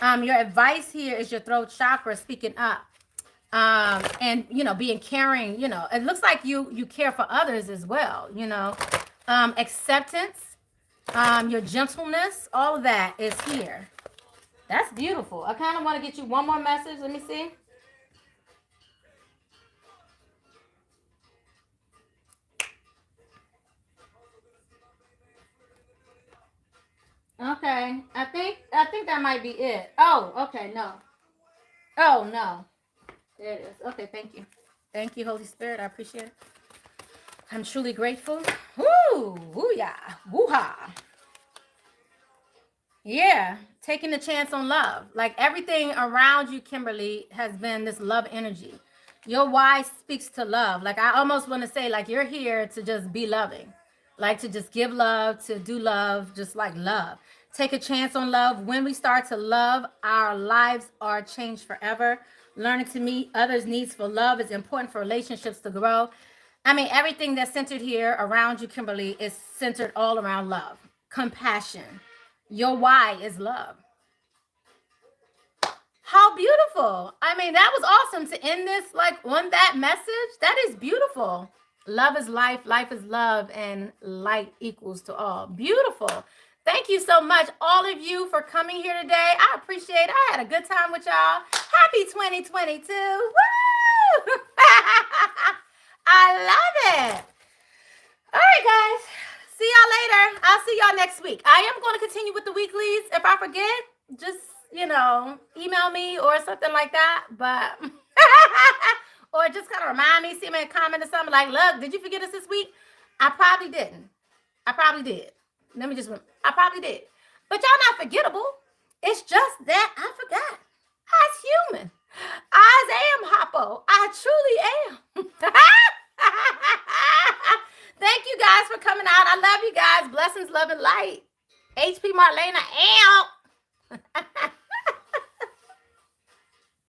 Your advice here is your throat chakra speaking up. And you know, being caring, you know, it looks like you care for others as well, you know. Acceptance, your gentleness, all of that is here. That's beautiful. I kind of want to get you one more message. Let me see. Okay, I think that might be it. Oh, okay, no. Oh, no. There it is. Okay, thank you. Thank you, Holy Spirit. I appreciate it. I'm truly grateful. Woo! Woo-yah! Woo-ha! Yeah, taking the chance on love. Like everything around you, Kimberly, has been this love energy. Your why speaks to love. Like I almost want to say, like you're here to just be loving. Like to just give love, to do love, just like love. Take a chance on love. When we start to love, our lives are changed forever. Learning to meet others' needs for love is important for relationships to grow. I mean, everything that's centered here around you, Kimberly, is centered all around love, compassion. Your why is love. How beautiful. I mean, that was awesome to end this like on that message. That is beautiful. Love is life, life is love, and light equals to all. Beautiful. Thank you so much, all of you, for coming here today. I appreciate it. I had a good time with y'all. Happy 2022. Woo! I love it. All right, guys. See y'all later. I'll see y'all next week. I am going to continue with the weeklies. If I forget, just, you know, email me or something like that. But, or just kind of remind me, see me a comment or something like, look, did you forget us this week? I probably didn't. I probably did. I probably did. But y'all not forgettable. It's just that I forgot. I's human. I am Hoppo. I truly am. Thank you guys for coming out. I love you guys. Blessings, love, and light. HP Marlena out.